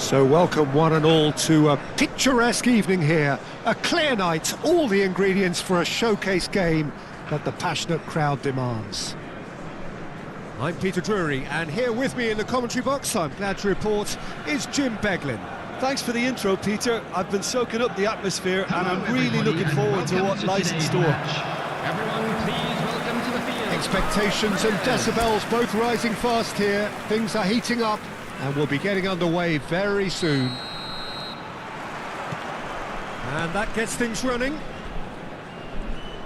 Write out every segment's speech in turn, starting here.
So welcome one and all to a picturesque evening here. A clear night, all the ingredients for a showcase game that the passionate crowd demands. I'm Peter Drury, and here with me in the commentary box, I'm glad to report, is Jim Beglin. Thanks for the intro, Peter. I've been soaking up the atmosphere and I'm really looking forward to what lies in store. Everyone, please welcome to the field. Expectations and decibels both rising fast here. Things are heating up and we'll be getting underway very soon. And that gets things running.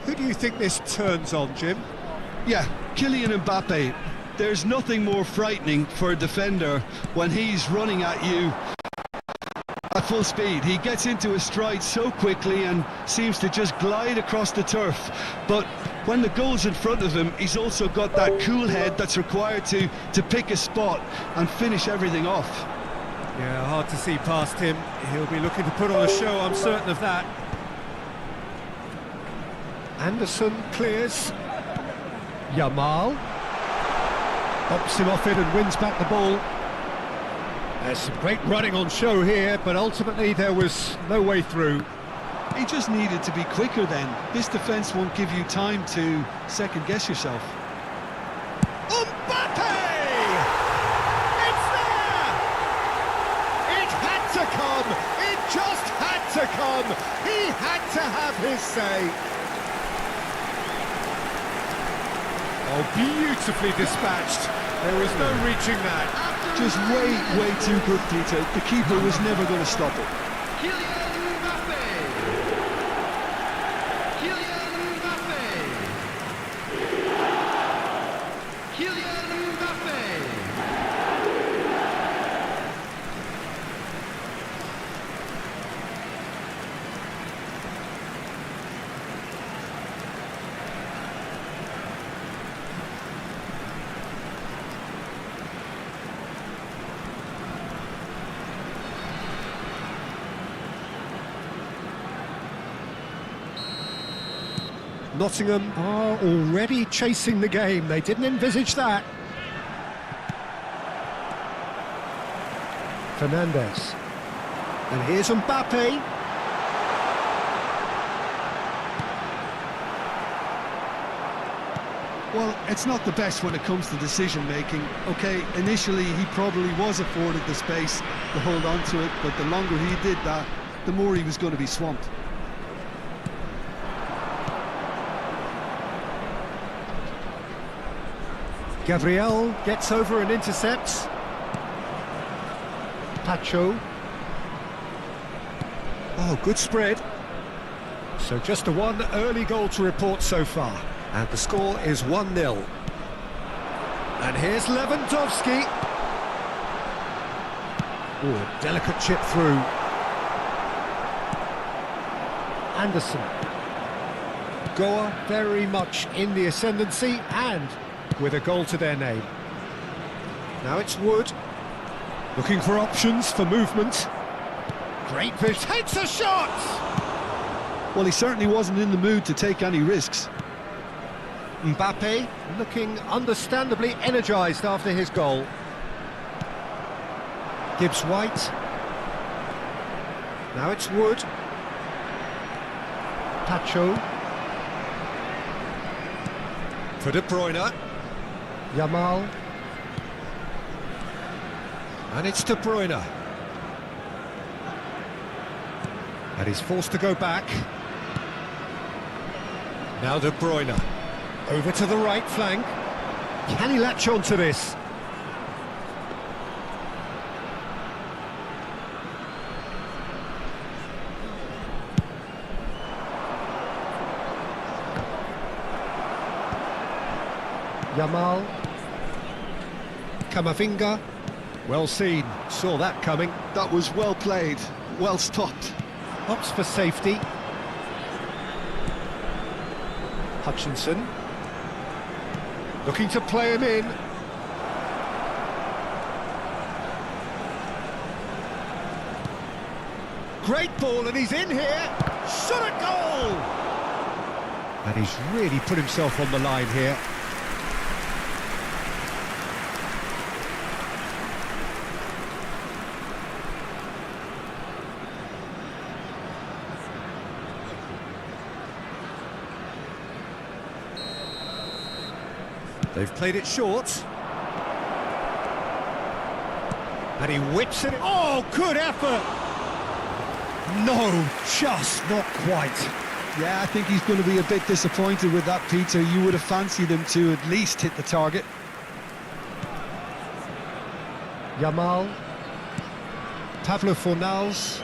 Who do you think this turns on, Jim? Yeah, Kylian Mbappe. There's nothing more frightening for a defender when he's running at you at full speed. He gets into his stride so quickly and seems to just glide across the turf. But when the goal's in front of him, he's also got that cool head that's required to pick a spot and finish everything off. Yeah, hard to see past him. He'll be looking to put on a show, I'm certain of that. Anderson clears. Yamal bops him off it and wins back the ball. There's some great running on show here, but ultimately there was no way through. He just needed to be quicker then. This defence won't give you time to second-guess yourself. Mbappe! It's there! It had to come! It just had to come! He had to have his say! Oh, beautifully dispatched. There was no reaching that. Just way too good, Peter. The keeper was never going to stop it. Kylian Mbappe. Kylian Mbappe. Kylian Mbappe. Nottingham are already chasing the game. They didn't envisage that. Fernandes. And here's Mbappe. Well, it's not the best when it comes to decision-making. OK, initially he probably was afforded the space to hold on to it, but the longer he did that, the more he was going to be swamped. Gabriel gets over and intercepts. Pacho. Oh, good spread. So just a one early goal to report so far. And the score is 1-0. And here's Lewandowski. Oh, delicate chip through. Anderson. Goa very much in the ascendancy and with a goal to their name. Now it's Wood, looking for options for movement. Great vision, takes a shot! Well, he certainly wasn't in the mood to take any risks. Mbappe looking understandably energised after his goal. Gibbs White. Now it's Wood. Pacho. For De Bruyne. Yamal. And it's De Bruyne. And he's forced to go back. Now De Bruyne. Over to the right flank. Can he latch on to this? Yamal. Camavinga. Well seen, saw that coming. That was well played, well stopped. Opts for safety. Hutchinson. Looking to play him in. Great ball, and he's in here. Shot at goal! And he's really put himself on the line here. They've played it short. And he whips it. Oh, good effort! No, just not quite. Yeah, I think he's going to be a bit disappointed with that, Peter. You would have fancied him to at least hit the target. Yamal. Pablo Fornals.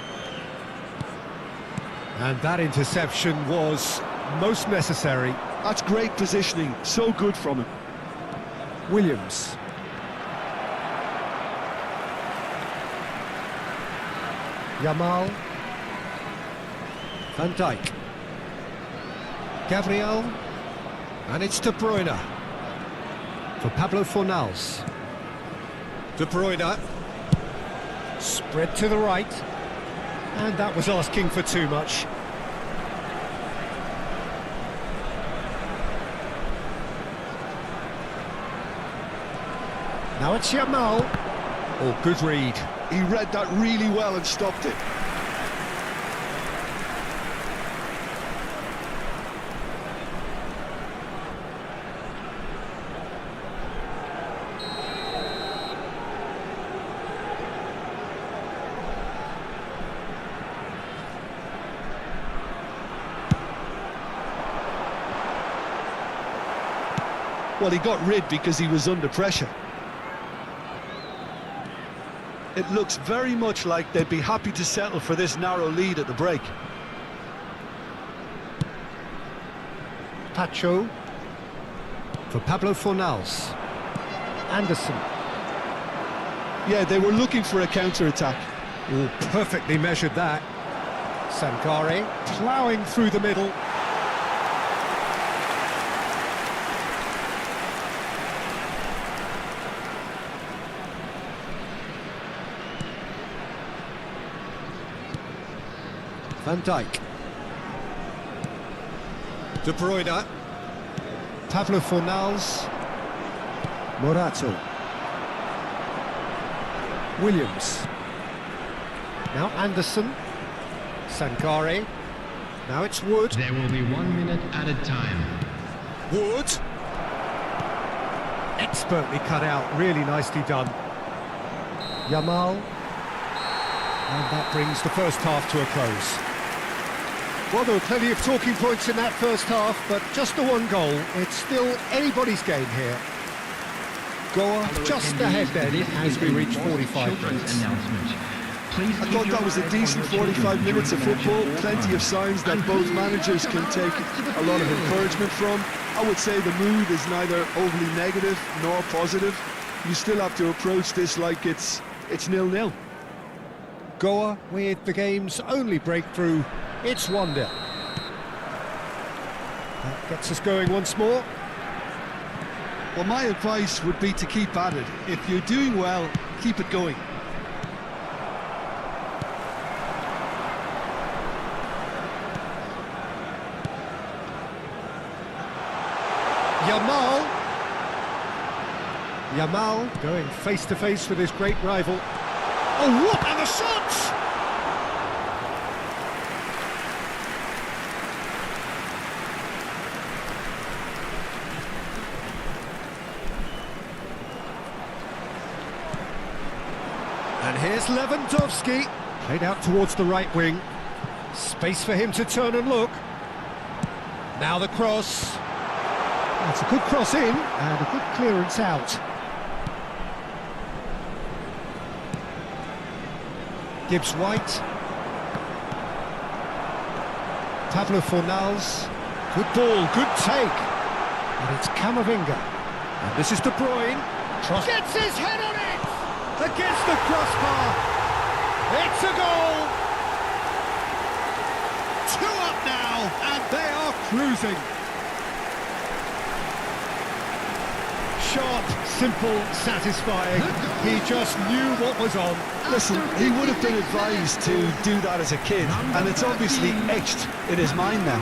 And that interception was most necessary. That's great positioning, so good from him. Williams. Yamal. Van Dijk. Gabriel. And it's De Bruyne. For Pablo Fornals. De Bruyne. Spread to the right. And that was asking for too much. Now it's Yamal. Oh, good read. He read that really well and stopped it. Well, he got rid because he was under pressure. It looks very much like they'd be happy to settle for this narrow lead at the break. Pacho. For Pablo Fornals. Anderson. Yeah, they were looking for a counter-attack. Oh, perfectly measured that. Sankare ploughing through the middle. Van Dijk. De Bruyne. Pablo Fornals. Morato. Williams. Now Anderson. Sankare. Now it's Wood. There will be 1 minute added time. Wood. Expertly cut out, really nicely done. Yamal. And that brings the first half to a close. Well, there were plenty of talking points in that first half, but just the one goal. It's still anybody's game here. Goa just ahead then as we reach 45 minutes. I thought that was a decent 45 minutes of football. Plenty of signs that both managers can take a lot of encouragement from. I would say the mood is neither overly negative nor positive. You still have to approach this like it's 0-0. Goa with the game's only breakthrough. It's 1-0. That gets us going once more. Well, my advice would be to keep at it. If you're doing well, keep it going. Yamal going face to face with his great rival. Oh, what? And the shots! And here's Lewandowski, played out towards the right wing. Space for him to turn and look. Now the cross. That's a good cross in, and a good clearance out. Gibbs-White. Pablo Fornals. Good ball, good take. And it's Camavinga. And this is De Bruyne. Gets his head on it! Against the crossbar. It's a goal! 2 up now, and they are cruising. Sharp, simple, satisfying. He just knew what was on. Listen, he would have been advised to do that as a kid, and it's obviously etched in his mind now.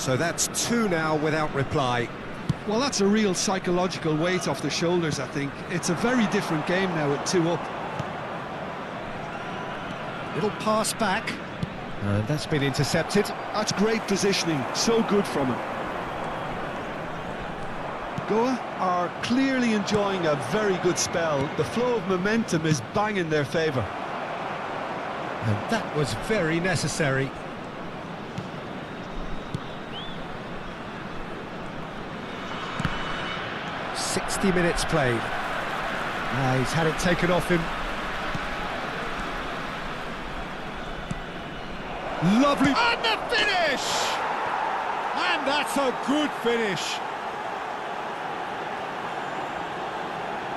So that's two now without reply. Well, that's a real psychological weight off the shoulders, I think. It's a very different game now with two up. Little pass back. And that's been intercepted. That's great positioning, so good from him. Goa are clearly enjoying a very good spell. The flow of momentum is bang in their favour. And that was very necessary. "60 minutes played. He's had it taken off him. Lovely. And the finish! And that's a good finish.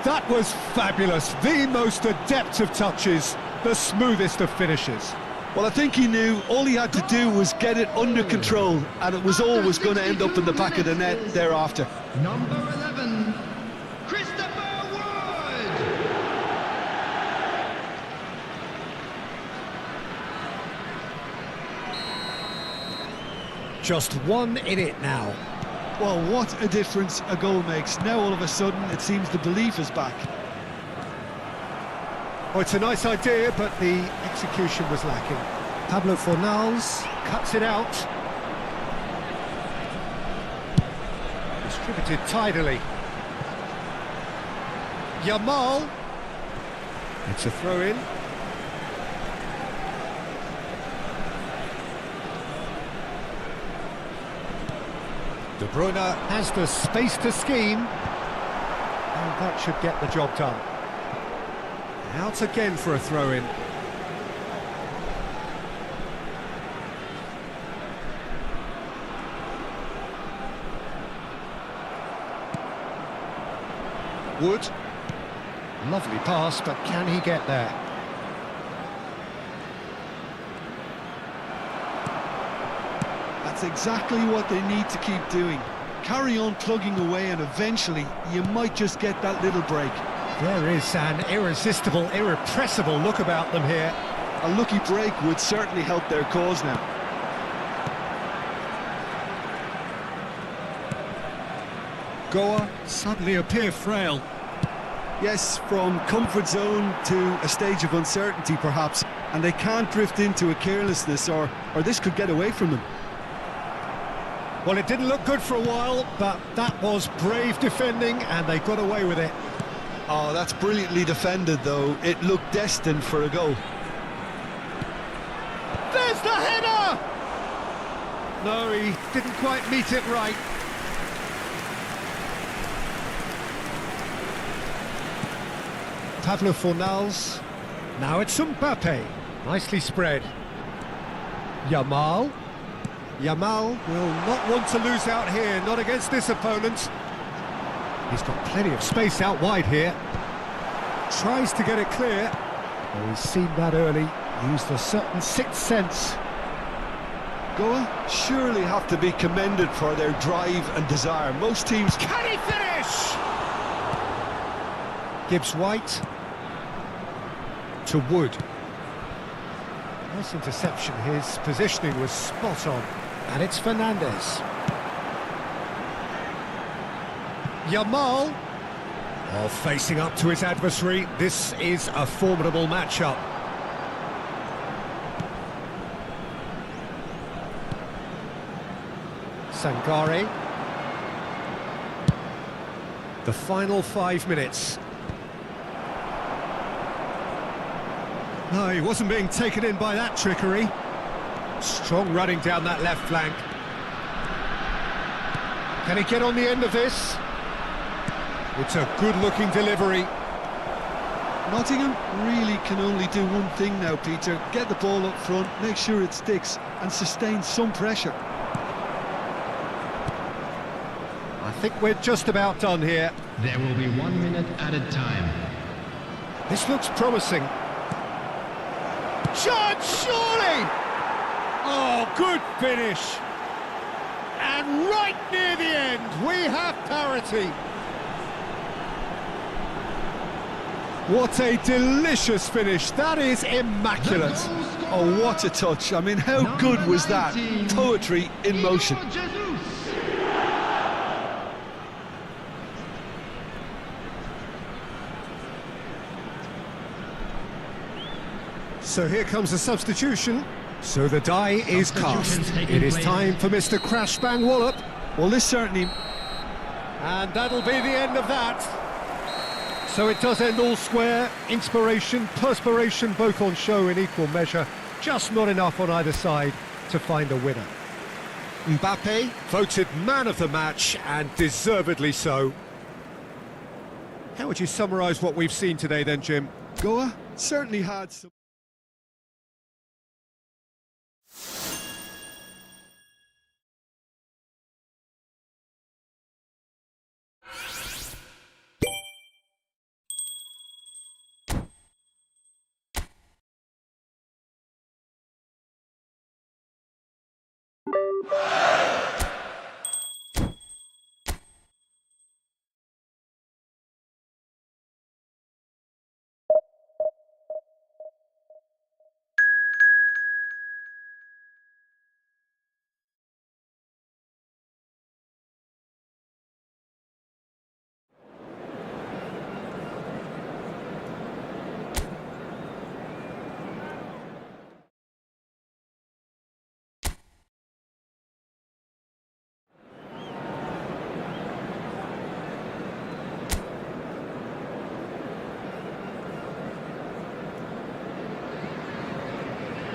That was fabulous. The most adept of touches, the smoothest of finishes. Well, I think he knew all he had to do was get it under control, and it was always going to end up in the back of the net thereafter. Number 11, Christopher Wood. Just one in it now. Well, what a difference a goal makes. Now all of a sudden it seems the belief is back. Oh, it's a nice idea, but the execution was lacking. Pablo Fornals cuts it out. Distributed tidily. Yamal. It's a throw-in. De Bruyne has the space to scheme. And that should get the job done. Out again for a throw-in. Wood. Lovely pass, but can he get there? That's exactly what they need to keep doing. Carry on plugging away, and eventually you might just get that little break. There is an irresistible, irrepressible look about them here. A lucky break would certainly help their cause now. Goa suddenly appear frail. Yes, from comfort zone to a stage of uncertainty perhaps, and they can't drift into a carelessness or this could get away from them. Well, it didn't look good for a while, but that was brave defending and they got away with it. Oh, that's brilliantly defended though. It looked destined for a goal. There's the header! No, he didn't quite meet it right. Pablo Fornals. Now it's Mbappe. Nicely spread. Yamal. Yamal will not want to lose out here, not against this opponent. He's got plenty of space out wide here. Tries to get it clear. Oh, he's seen that early. Used a certain sixth sense. Goa surely have to be commended for their drive and desire. Most teams... Can he finish? Gibbs White to Wood. Nice interception. His positioning was spot on. And it's Fernandez. Yamal. Oh, facing up to his adversary. This is a formidable matchup. Sangare. The final 5 minutes. No, he wasn't being taken in by that trickery. Strong running down that left flank. Can he get on the end of this? It's a good-looking delivery. Nottingham really can only do one thing now, Peter. Get the ball up front, make sure it sticks, and sustain some pressure. I think we're just about done here. There will be 1 minute added time. This looks promising. Chance, surely! Oh, good finish. And right near the end, we have parity. What a delicious finish. That is immaculate. Oh, what a touch. I mean, how good was that? Poetry in motion. So here comes a substitution. So the die is cast. It is time for Mr. Crash Bang Wallop. Well, this certainly... And that'll be the end of that. So it does end all square. Inspiration, perspiration, both on show in equal measure. Just not enough on either side to find a winner. Mbappe voted man of the match, and deservedly so. How would you summarise what we've seen today then, Jim? Goa certainly had some...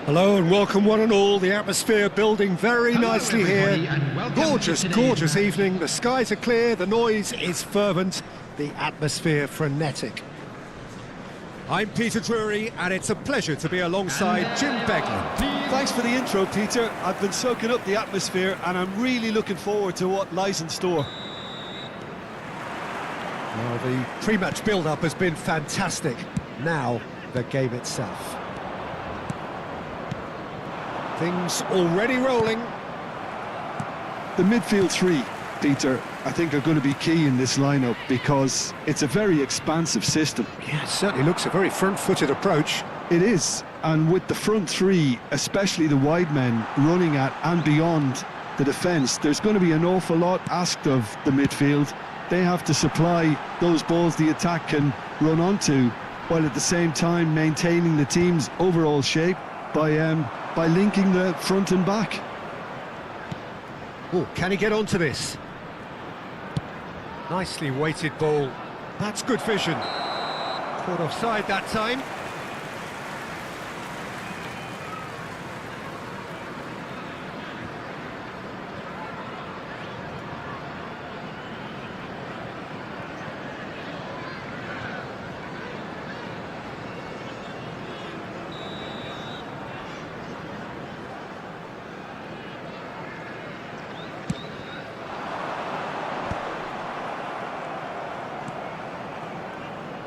Hello and welcome one and all. The atmosphere building very nicely here. Gorgeous, gorgeous evening. The skies are clear, the noise is fervent, the atmosphere frenetic. I'm Peter Drury and it's a pleasure to be alongside Jim Beglin. Thanks for the intro, Peter. I've been soaking up the atmosphere and I'm really looking forward to what lies in store. Well, the pre-match build-up has been fantastic. Now, the game itself. Things already rolling. The midfield three, Peter, I think are going to be key in this lineup because it's a very expansive system. Yeah, it certainly looks a very front-footed approach. It is, and with the front three, especially the wide men running at and beyond the defence, there's going to be an awful lot asked of the midfield. They have to supply those balls the attack can run onto, while at the same time maintaining the team's overall shape by linking the front and back. Oh, can he get onto this? Nicely weighted ball. That's good vision. Caught offside that time.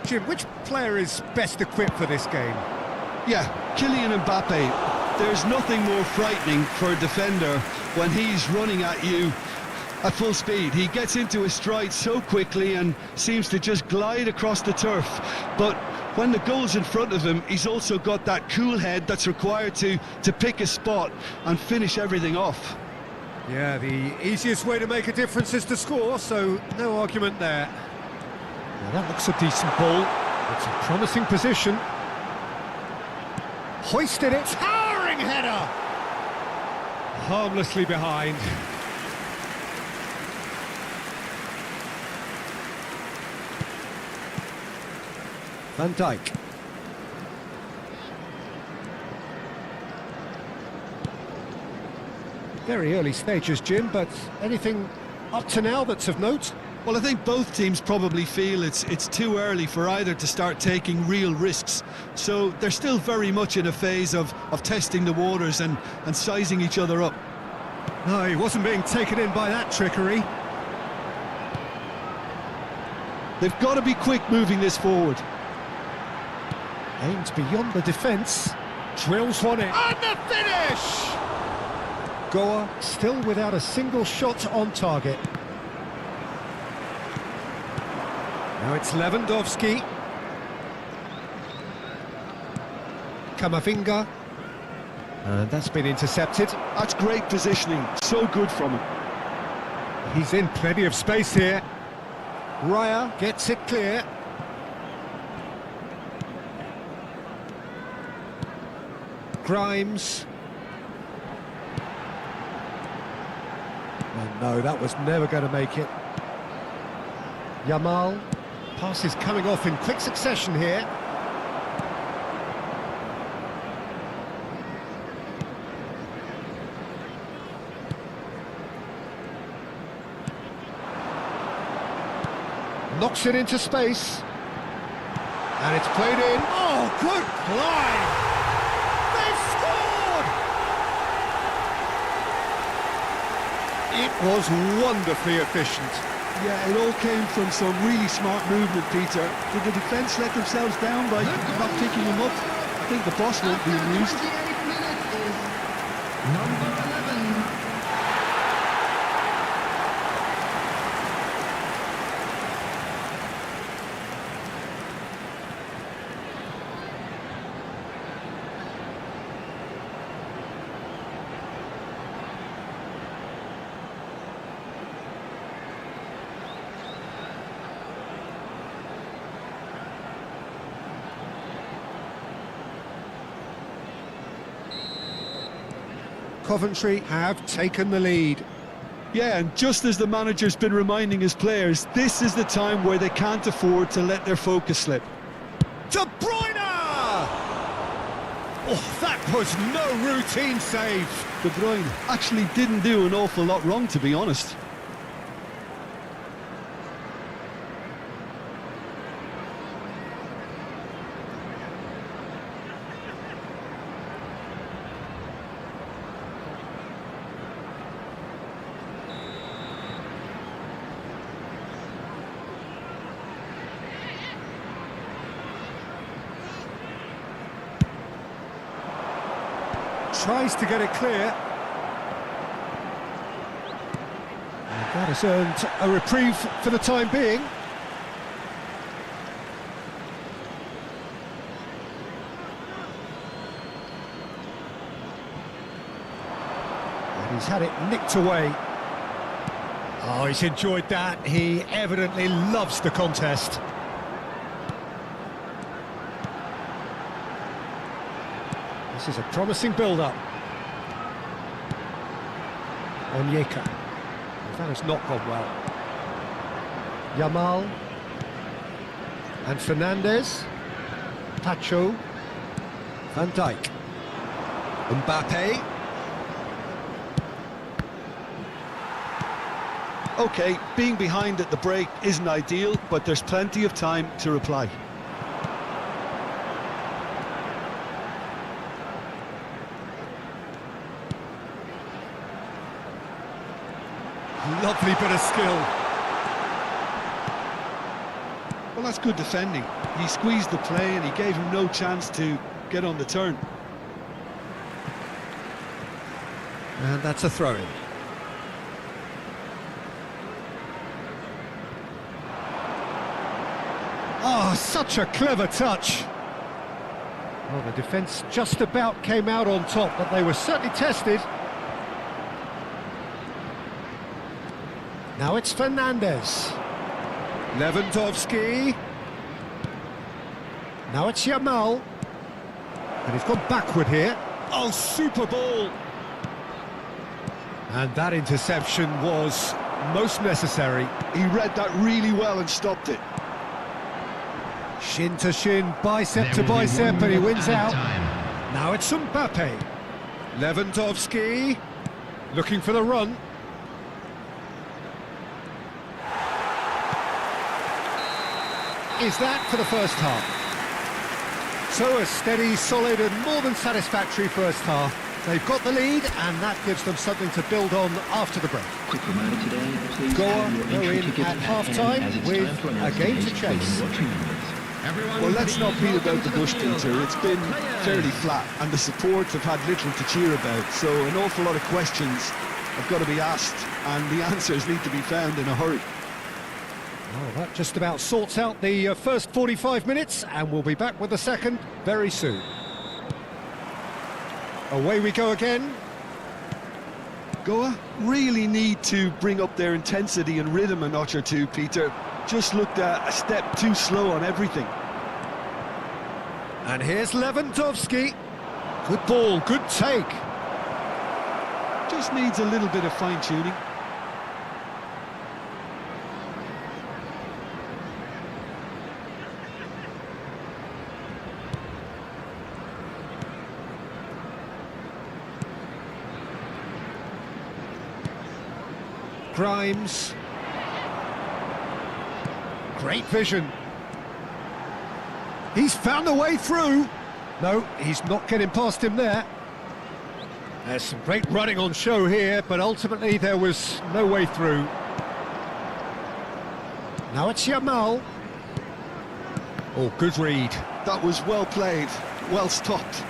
Jim, which player is best equipped for this game? Yeah, Kylian Mbappe. There's nothing more frightening for a defender when he's running at you at full speed. He gets into his stride so quickly and seems to just glide across the turf. But when the goal's in front of him, he's also got that cool head that's required to pick a spot and finish everything off. Yeah, the easiest way to make a difference is to score, so no argument there. Now that looks a decent ball. It's a promising position. Hoisted it. Towering header! Harmlessly behind. Van Dijk. Very early stages, Jim, but anything up to now that's of note? Well, I think both teams probably feel it's too early for either to start taking real risks. So they're still very much in a phase of testing the waters and sizing each other up. No, he wasn't being taken in by that trickery. They've got to be quick moving this forward. Aims beyond the defence. Drills one in. And the finish! Goa still without a single shot on target. Now it's Lewandowski. Kamavinga. And that's been intercepted. That's great positioning, so good from him. He's in plenty of space here. Raya gets it clear. Grimes. Oh no, that was never going to make it. Yamal. Passes coming off in quick succession here. Knocks it into space. And it's played in. Oh, good line! They've scored! It was wonderfully efficient. Yeah, it all came from some really smart movement, Peter. Did the defence let themselves down by not picking him up? I think the boss won't be amused. 28th minute is number 11. Coventry have taken the lead. Yeah, and just as the manager's been reminding his players, this is the time where they can't afford to let their focus slip. De Bruyne! Oh, that was no routine save. De Bruyne actually didn't do an awful lot wrong, to be honest. Tries to get it clear. And that has earned a reprieve for the time being. And he's had it nicked away. Oh, he's enjoyed that. He evidently loves the contest. This is a promising build-up. Onyeka. That has not gone well. Yamal. And Fernandes. Pacho. Van Dijk. Mbappe. OK, being behind at the break isn't ideal, but there's plenty of time to reply. Lovely bit of skill. Well, that's good defending. He squeezed the play and he gave him no chance to get on the turn. And that's a throw-in. Oh, such a clever touch. Well, the defence just about came out on top, but they were certainly tested. Now it's Fernandes. Lewandowski. Now it's Yamal. And he's gone backward here. Oh, super ball. And that interception was most necessary. He read that really well and stopped it. Shin to shin, bicep to bicep, and he wins out. Now it's Mbappe. Lewandowski. Looking for the run. Is that for the first half? So a steady, solid and more than satisfactory first half. They've got the lead and that gives them something to build on after the break. Quick reminder today, please Goa have your go entry in ticket at hand, half-time as it's with time to a announce game the to pace chase. for your watching numbers. Well, let's not beat about the bush, Peter. It's been fairly flat and the supports have had little to cheer about, so an awful lot of questions have got to be asked and the answers need to be found in a hurry. Well, that just about sorts out the first 45 minutes, and we'll be back with the second very soon. Away we go again. Goa really need to bring up their intensity and rhythm a notch or two, Peter. Just looked a step too slow on everything. And here's Lewandowski. Good ball, good take. Just needs a little bit of fine-tuning. Grimes. Great vision. He's found a way through. No, he's not getting past him there. There's some great running on show here, but ultimately there was no way through. Now it's Yamal. Oh, good read. That was well played, well stopped.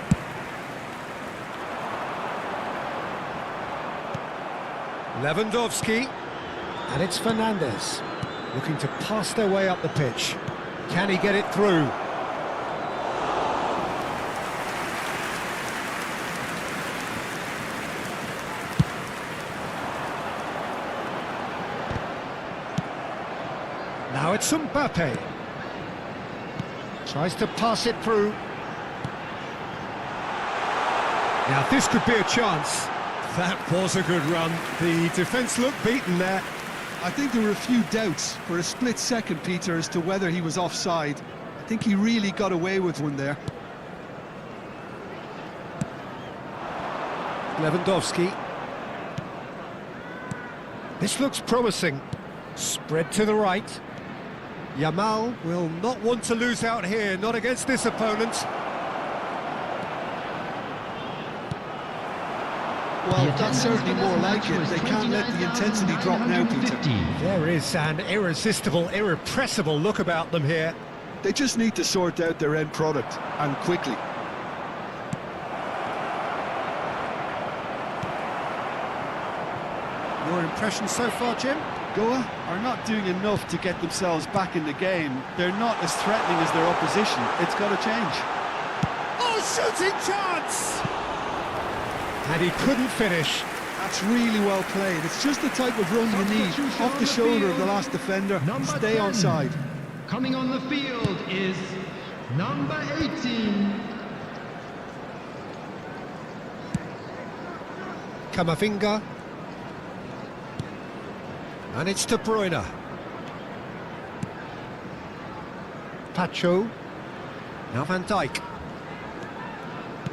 Lewandowski. And it's Fernandes. Looking to pass their way up the pitch. Can he get it through? Now it's Mbappe. Tries to pass it through. Now this could be a chance. That was a good run. The defence looked beaten there. I think there were a few doubts for a split second, Peter, as to whether he was offside. I think he really got away with one there. Lewandowski. This looks promising. Spread to the right. Yamal will not want to lose out here, not against this opponent. Well, that's certainly more like it. They can't let the intensity drop now, Peter. There is an irresistible, irrepressible look about them here. They just need to sort out their end product, and quickly. Your impression so far, Jim? Goa are not doing enough to get themselves back in the game. They're not as threatening as their opposition. It's got to change. Oh, shooting chance! And he couldn't finish. That's really well played. It's just the type of run you need. Off the shoulder of the last defender. Stay onside. Coming on the field is number 18. Camavinga. And it's De Bruyne. Pacho. Now Van Dijk.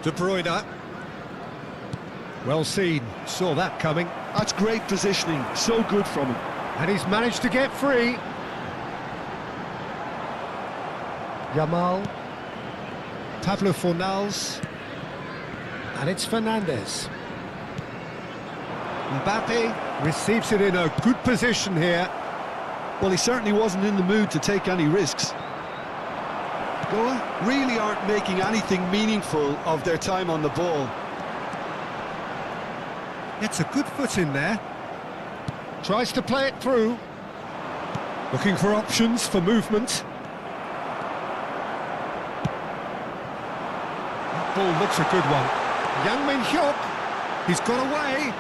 De Bruyne. Well seen, saw that coming. That's great positioning, so good from him. And he's managed to get free. Yamal. Pablo Fornals. And it's Fernandes. Mbappe receives it in a good position here. Well, he certainly wasn't in the mood to take any risks. Goa really aren't making anything meaningful of their time on the ball. Gets a good foot in there. Tries to play it through. Looking for options for movement. That ball looks a good one. Yang Min-hyuk. He's got away.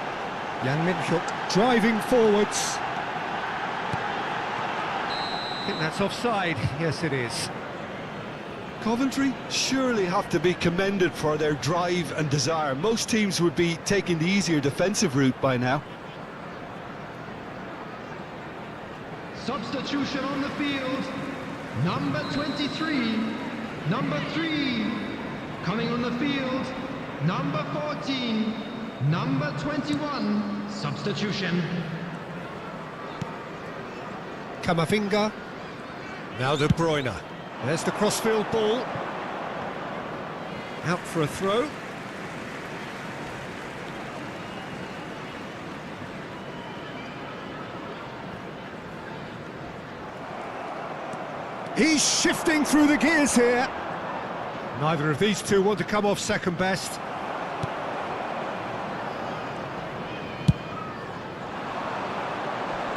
Yang Min-hyuk driving forwards. I think that's offside. Yes, it is. Coventry surely have to be commended for their drive and desire. Most teams would be taking the easier defensive route by now. Substitution on the field. Number 23. Number 3. Coming on the field. Number 14. Number 21. Substitution. Camavinga. Now De Bruyne. There's the crossfield ball. Out for a throw. He's shifting through the gears here. Neither of these two want to come off second best.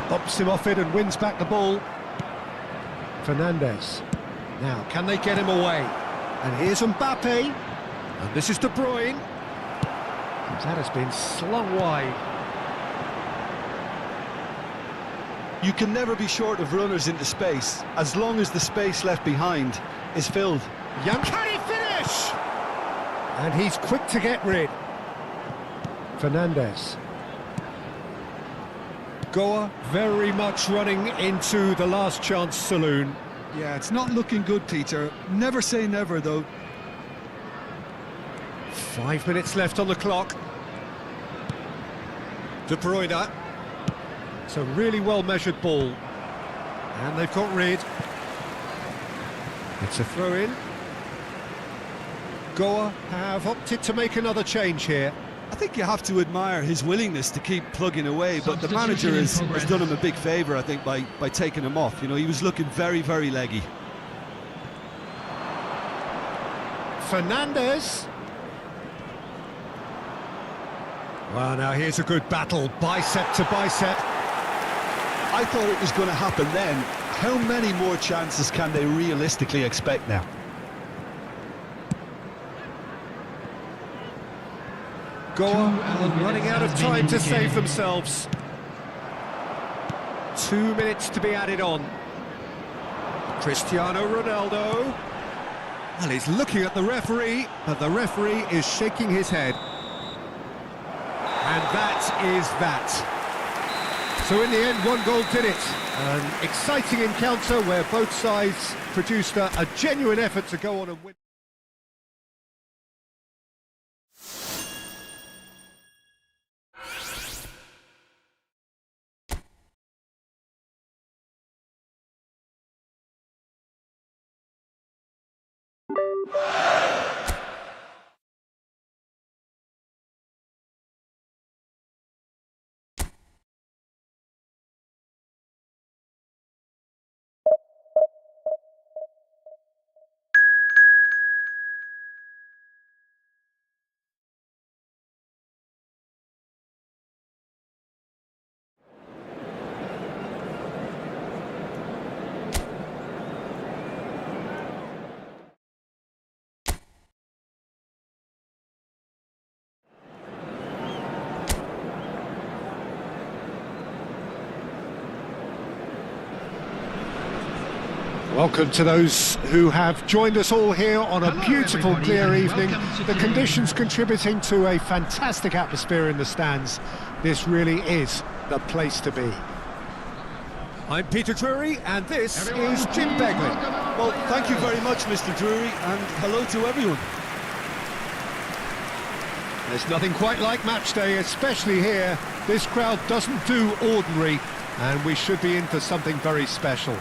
Bumps him off it and wins back the ball. Fernandes. Now, can they get him away? And here's Mbappe. And this is De Bruyne. That has been slung wide. You can never be short of runners into space, as long as the space left behind is filled. Young, can he finish? And he's quick to get rid. Fernandez. Goa very much running into the last chance saloon. Yeah, it's not looking good, Peter. Never say never, though. 5 minutes left on the clock. De Bruyne. It's a really well-measured ball. And they've got rid. It's a throw-in. Goa have opted to make another change here. I think you have to admire his willingness to keep plugging away, but the manager has done him a big favour, I think, by taking him off. You know, he was looking very, very leggy. Fernandez. Well, now here's a good battle, bicep to bicep. I thought it was going to happen then. How many more chances can they realistically expect now? Goa running out of time to save themselves. 2 minutes to be added on. Cristiano Ronaldo. Well, he's looking at the referee, but the referee is shaking his head. And that is that. So in the end, one goal did it. An exciting encounter where both sides produced a genuine effort to go on and win. Welcome to those who have joined us all here on a beautiful, clear evening. The conditions contributing to a fantastic atmosphere in the stands. This really is the place to be. I'm Peter Drury, and this is Jim Begley. Well, thank you very much, Mr. Drury, and hello to everyone. There's nothing quite like match day, especially here. This crowd doesn't do ordinary, and we should be in for something very special.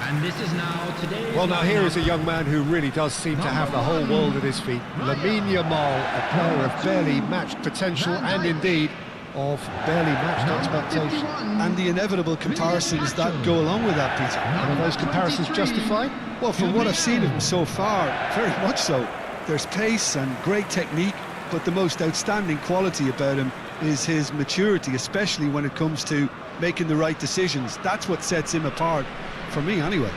And this is now today's... Well, now here is a young man who really does seem to have the whole world at his feet. Lamine Yamal, a player of barely matched potential and indeed of barely matched expectation. And the inevitable comparisons that go along with that, Peter. And are those comparisons justified? Well, from what I've seen of him so far, very much so. There's pace and great technique, but the most outstanding quality about him is his maturity, especially when it comes to making the right decisions. That's what sets him apart. For me, anyway.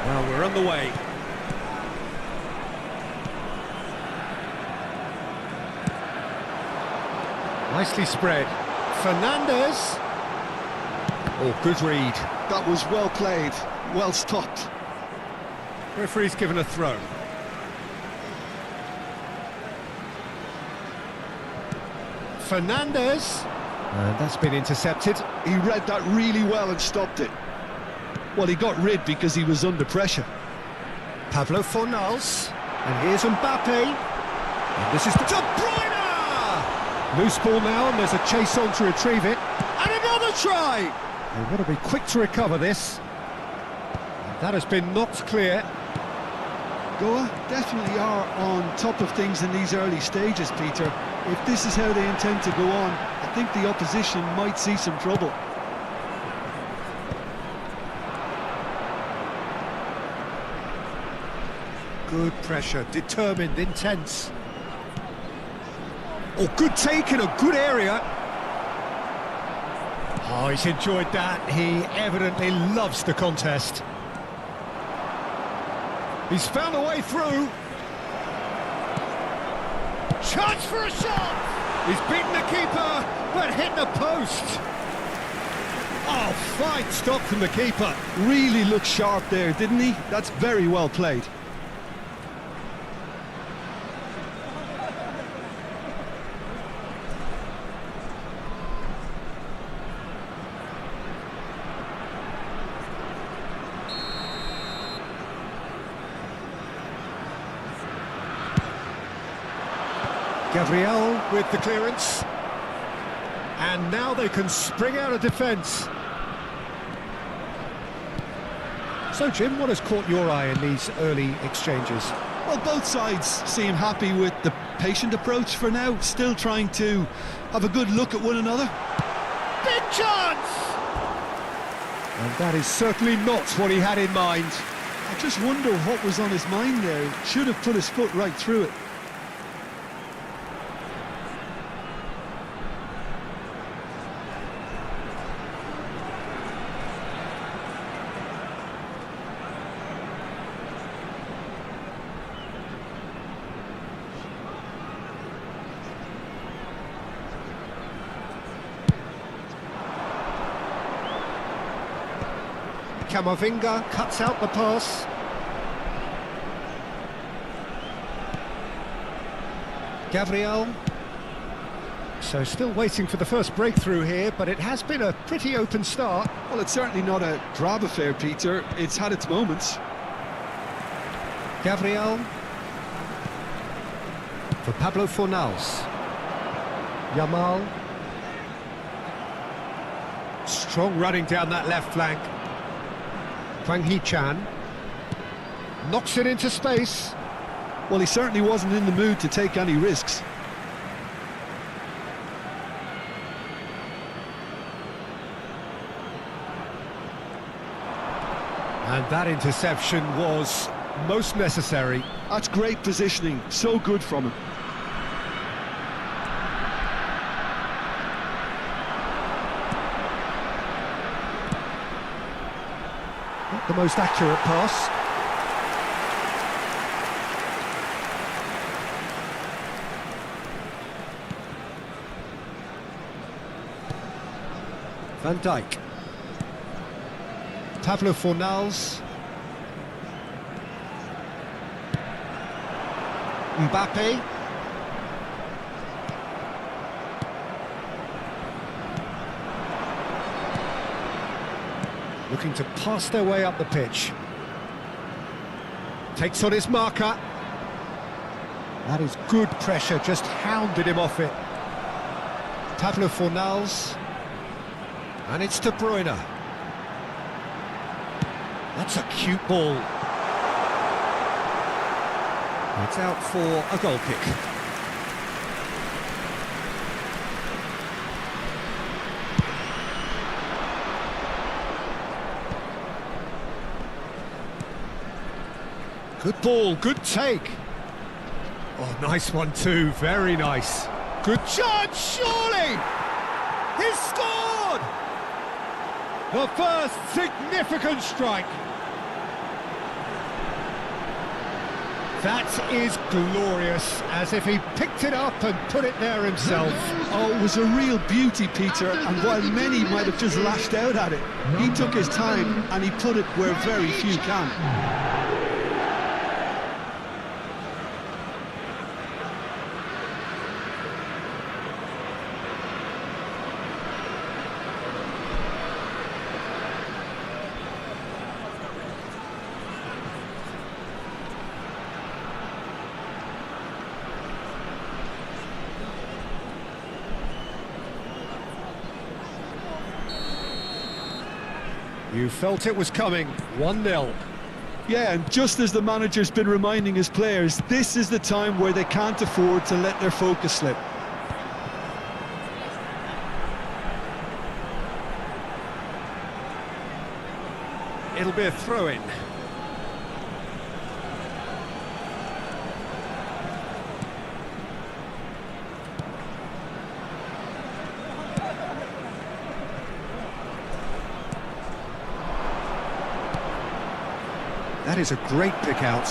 Well, we're on the way. Nicely spread. Fernandez. Oh, good read. That was well played, well stopped. Referee's given a throw. Fernandez. And that's been intercepted. He read that really well and stopped it. Well, he got rid because he was under pressure. Pablo Fornals. And here's Mbappe. And this is De Bruyne! Loose ball now, and there's a chase on to retrieve it. And another try! They want to be quick to recover this. And that has been knocked clear. Goa definitely are on top of things in these early stages, Peter. If this is how they intend to go on, I think the opposition might see some trouble. Good pressure, determined, intense. Oh, good take in a good area. Oh, he's enjoyed that. He evidently loves the contest. He's found a way through. Chance for a shot! He's beaten the keeper, but hit the post. Oh, fine stop from the keeper. Really looked sharp there, didn't he? That's very well played. Gabriel with the clearance. And now they can spring out of defence. So, Jim, what has caught your eye in these early exchanges? Well, both sides seem happy with the patient approach for now, still trying to have a good look at one another. Big chance! And that is certainly not what he had in mind. I just wonder what was on his mind there. Should have put his foot right through it. Camavinga cuts out the pass. Gabriel. So still waiting for the first breakthrough here, but it has been a pretty open start. Well, it's certainly not a drab affair, Peter. It's had its moments. Gabriel. For Pablo Fornals. Yamal. Strong running down that left flank. Hwang Hee-chan knocks it into space. Well, he certainly wasn't in the mood to take any risks. And that interception was most necessary. That's great positioning, so good from him. Not the most accurate pass. Van Dijk. Pablo Fornals. Mbappe. Looking to pass their way up the pitch. Takes on his marker. That is good pressure, just hounded him off it. Pablo Fornals. And it's De Bruyne. That's a cute ball. It's out for a goal kick. Good ball, good take. Oh, nice one too, very nice. Good chance, surely! He's scored! The first significant strike. That is glorious, as if he picked it up and put it there himself. Oh, it was a real beauty, Peter, and while many might have just lashed out at it, he took his time and he put it where very few can. You felt it was coming. 1-0. Yeah, and just as the manager's been reminding his players, this is the time where they can't afford to let their focus slip. It'll be a throw-in. That is a great pick out.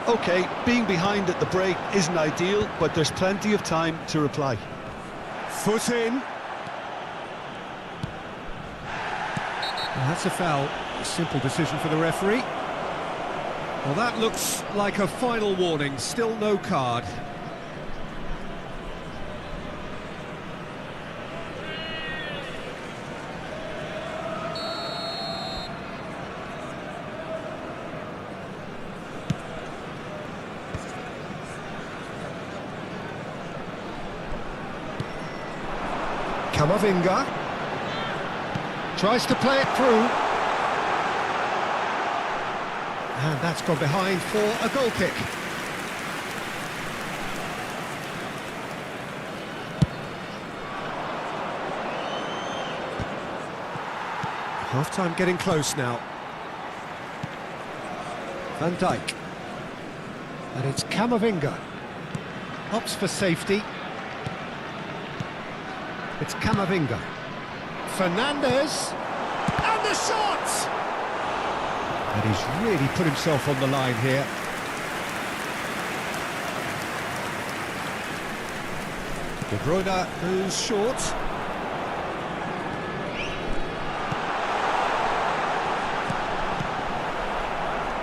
OK, being behind at the break isn't ideal, but there's plenty of time to reply. Foot in. Well, that's a foul. A simple decision for the referee. Well, that looks like a final warning. Still no card. Camavinga tries to play it through, and that's gone behind for a goal kick. Half-time getting close now. Van Dijk, and it's Camavinga, opts for safety. It's Camavinga. Fernandes. And the shot! And he's really put himself on the line here. De Bruyne moves short.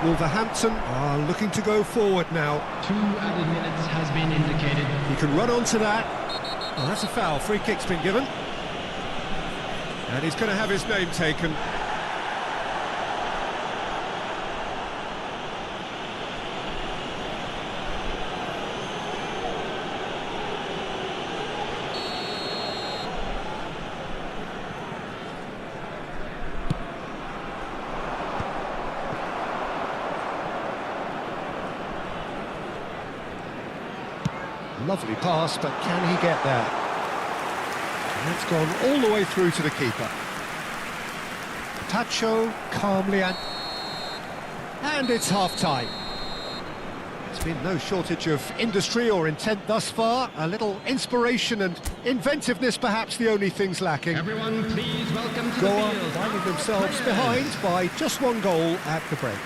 Wolverhampton are looking to go forward now. 2 added minutes has been indicated. He can run onto that. Oh, that's a foul. Free kick's been given. And he's going to have his name taken. Lovely pass, but can he get there? And it's gone all the way through to the keeper. Tacho calmly and it's half-time. There's been no shortage of industry or intent thus far. A little inspiration and inventiveness, perhaps the only things lacking. Everyone, please welcome to Goa the field. finding themselves behind by just 1 goal at the break.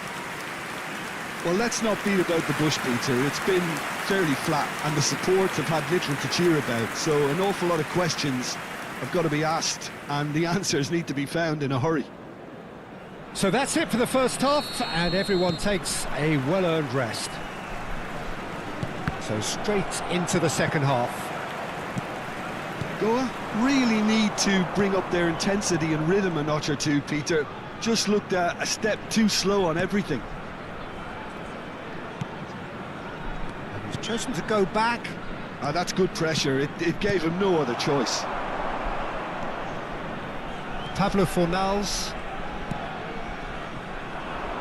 Well, let's not beat about the bush, Peter. It's been fairly flat, and the supports have had little to cheer about. So an awful lot of questions have got to be asked, and the answers need to be found in a hurry. So that's it for the first half, and everyone takes a well-earned rest. So straight into the second half. Goa really need to bring up their intensity and rhythm a notch or two, Peter. Just looked a step too slow on everything. And he's chosen to go back. That's good pressure. It gave him no other choice. Pablo Fornals.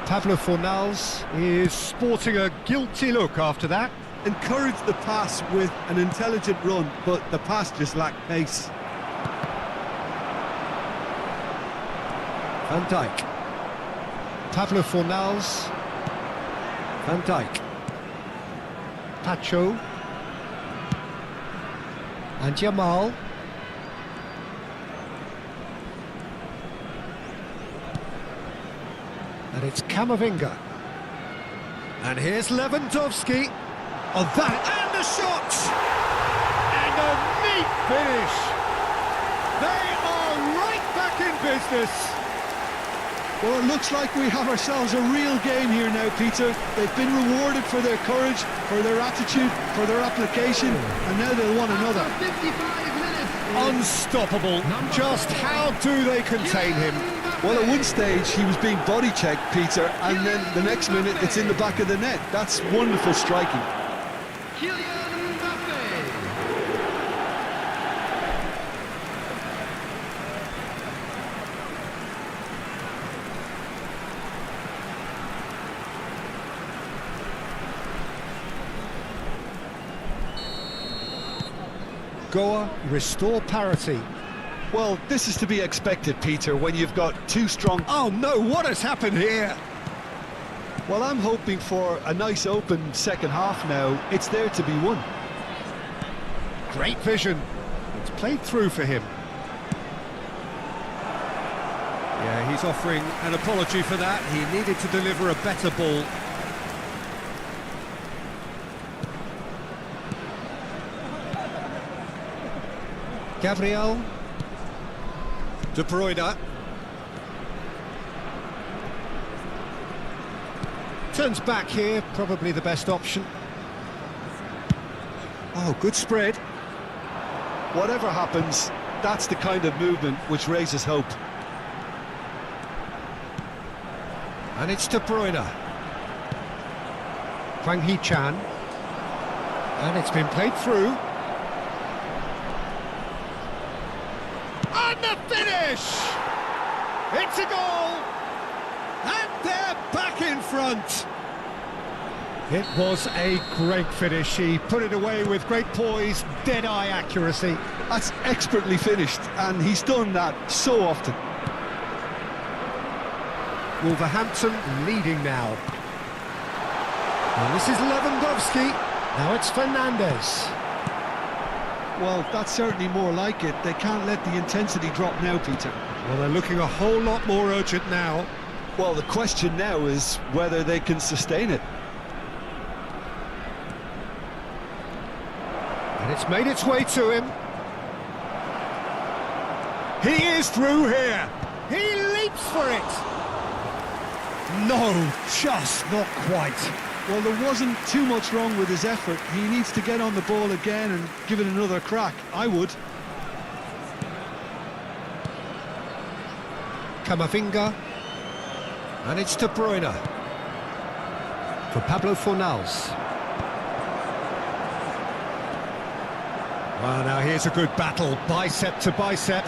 Pablo Fornals is sporting a guilty look after that. Encouraged the pass with an intelligent run, but the pass just lacked pace. Van Dijk. Pablo Fornals. Van Dijk. Pacho. And Jamal. And it's Camavinga. And here's Lewandowski. Oh, that, and the shot! And a neat finish! They are right back in business! Well, it looks like we have ourselves a real game here now, Peter. They've been rewarded for their courage, for their attitude, for their application, and now they'll want another. 55 minutes. Unstoppable. Just how do they contain him? Well, at one stage he was being body checked, Peter, and then the next minute it's in the back of the net. That's wonderful striking. Goa restore parity. Well, this is to be expected, Peter, when you've got two strong... Oh no, what has happened here? Well, I'm hoping for a nice open second half now. It's there to be won. Great vision. It's played through for him. Yeah, he's offering an apology for that. He needed to deliver a better ball. Gabriel. De Bruyne. Turns back here, probably the best option. Oh, good spread. Whatever happens, that's the kind of movement which raises hope. And it's De Bruyne. Hwang Hee-chan. And it's been played through. And the finish! It's a goal! And they're back in front! It was a great finish. He put it away with great poise, dead-eye accuracy. That's expertly finished, and he's done that so often. Wolverhampton leading now. And this is Lewandowski. Now it's Fernandes. Well, that's certainly more like it. They can't let the intensity drop now, Peter. Well, they're looking a whole lot more urgent now. Well, the question now is whether they can sustain it. And it's made its way to him. He is through here. He leaps for it. No, just not quite. Well, there wasn't too much wrong with his effort. He needs to get on the ball again and give it another crack. I would. Camavinga. And it's De Bruyne. For Pablo Fornals. Well, now here's a good battle, bicep to bicep.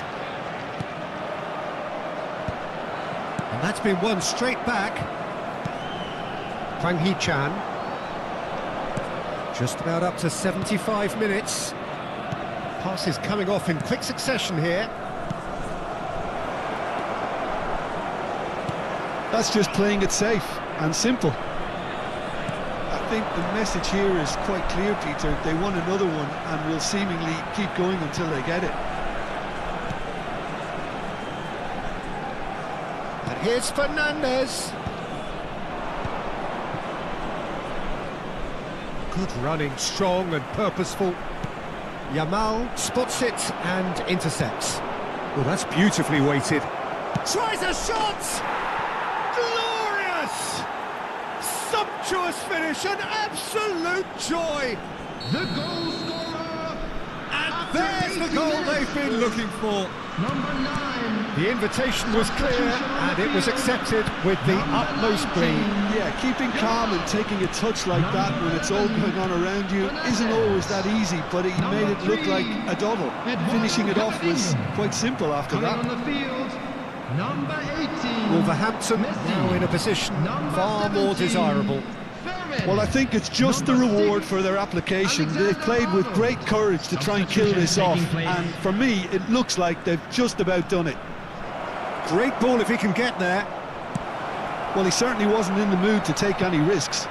And that's been won straight back. Hwang Hee-chan. Just about up to 75 minutes. Passes coming off in quick succession here. That's just playing it safe and simple. I think the message here is quite clear, Peter. They want another one and will seemingly keep going until they get it. And here's Fernandes. Good running, strong and purposeful. Yamal spots it and intercepts. Well, that's beautifully weighted. Tries a shot! Glorious! Sumptuous finish, an absolute joy! The goal scorer. And there's the goal they've been looking for. Number 9. The invitation was clear and it was accepted with the utmost glee. Yeah, keeping calm and taking a touch like that when it's all going on around you isn't always that easy, but he made it look like a doddle. Finishing it off was quite simple after Coming that. on the field, number 18. Wolverhampton now in a position far more desirable. Well, I think it's just the reward for their application. They've played with great courage to try and kill this off, and for me, it looks like they've just about done it. Great ball if he can get there. Well, he certainly wasn't in the mood to take any risks.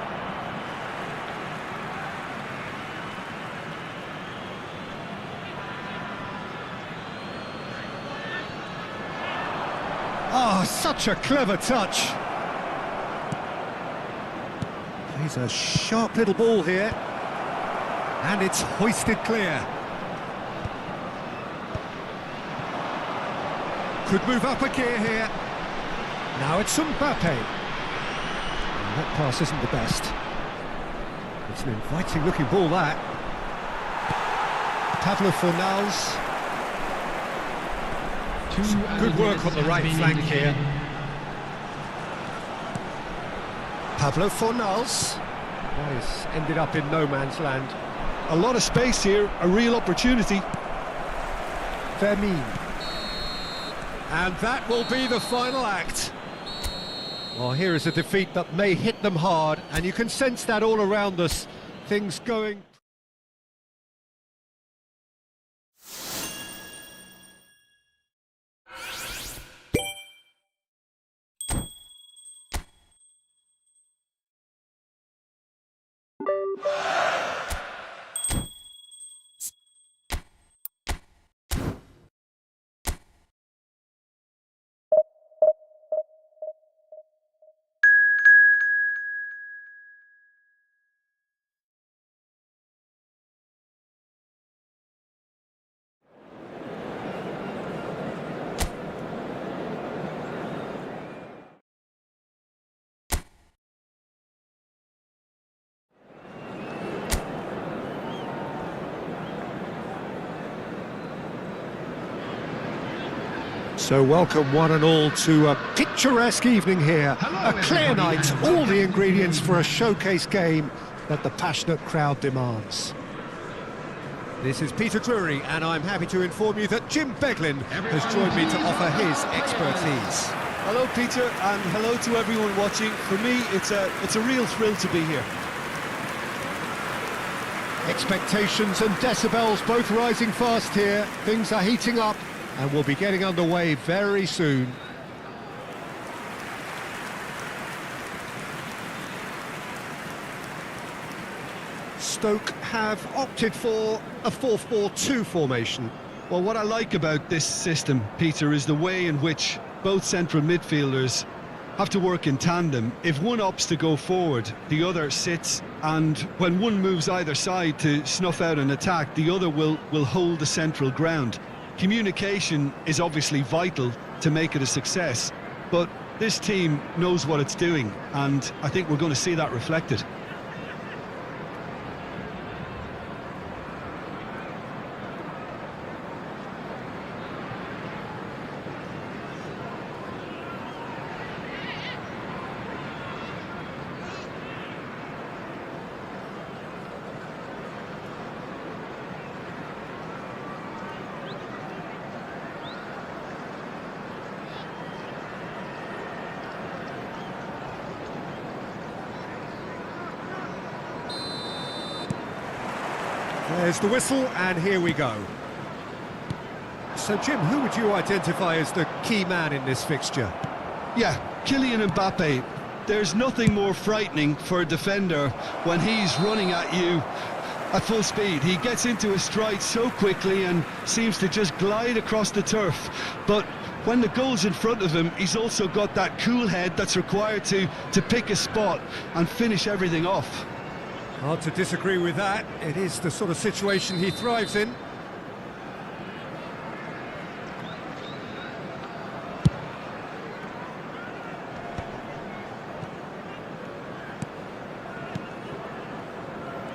Oh, such a clever touch. He's a sharp little ball here. And it's hoisted clear. Could move up a gear here. Now it's Mbappe. And that pass isn't the best. It's an inviting looking ball, that. Pablo Fornals. Good work on the right flank here. Pablo Fornals. That has ended up in no man's land. A lot of space here, a real opportunity. Vermin. And that will be the final act. Well, here is a defeat that may hit them hard, and you can sense that all around us. Things going... So welcome one and all to a picturesque evening here. A clear night, all the ingredients for a showcase game that the passionate crowd demands. This is Peter Drury, and I'm happy to inform you that Jim Beglin has joined me to offer his expertise. Hello, Peter, and hello to everyone watching. For me, it's a real thrill to be here. Expectations and decibels both rising fast here. Things are heating up, and we'll be getting underway very soon. Stoke have opted for a 4-4-2 formation. Well, what I like about this system, Peter, is the way in which both central midfielders have to work in tandem. If one opts to go forward, the other sits, and when one moves either side to snuff out an attack, the other will hold the central ground. Communication is obviously vital to make it a success, but this team knows what it's doing, and I think we're going to see that reflected. There's the whistle, and here we go. So, Jim, who would you identify as the key man in this fixture? Yeah, Kylian Mbappe. There's nothing more frightening for a defender when he's running at you at full speed. He gets into a stride so quickly and seems to just glide across the turf. But when the goal's in front of him, he's also got that cool head that's required to pick a spot and finish everything off. Hard to disagree with that. It is the sort of situation he thrives in.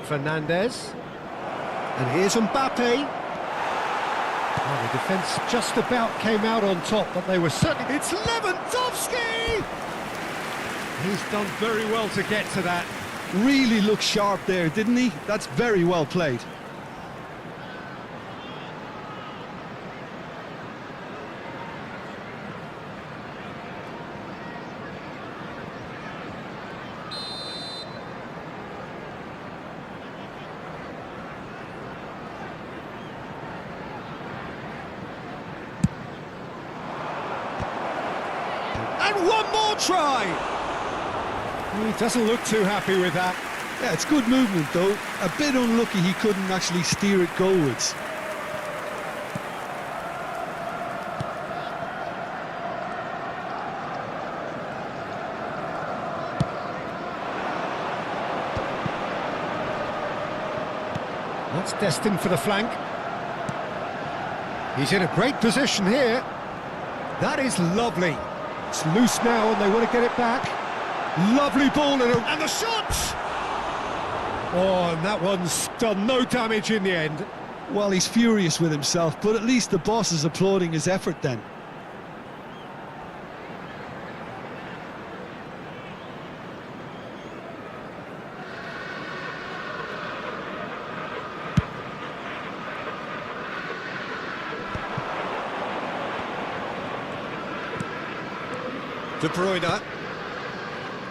Fernandez. And here's Mbappe. Oh, the defence just about came out on top, but they were certainly... It's Lewandowski! He's done very well to get to that. Really looked sharp there, didn't he? That's very well played. And one more try! He doesn't look too happy with that. Yeah, it's good movement though. A bit unlucky he couldn't actually steer it goalwards. That's destined for the flank. He's in a great position here. That is lovely. It's loose now and they want to get it back. Lovely ball and the shot! Oh, and that one's done no damage in the end. Well, he's furious with himself, but at least the boss is applauding his effort then. De Bruyne.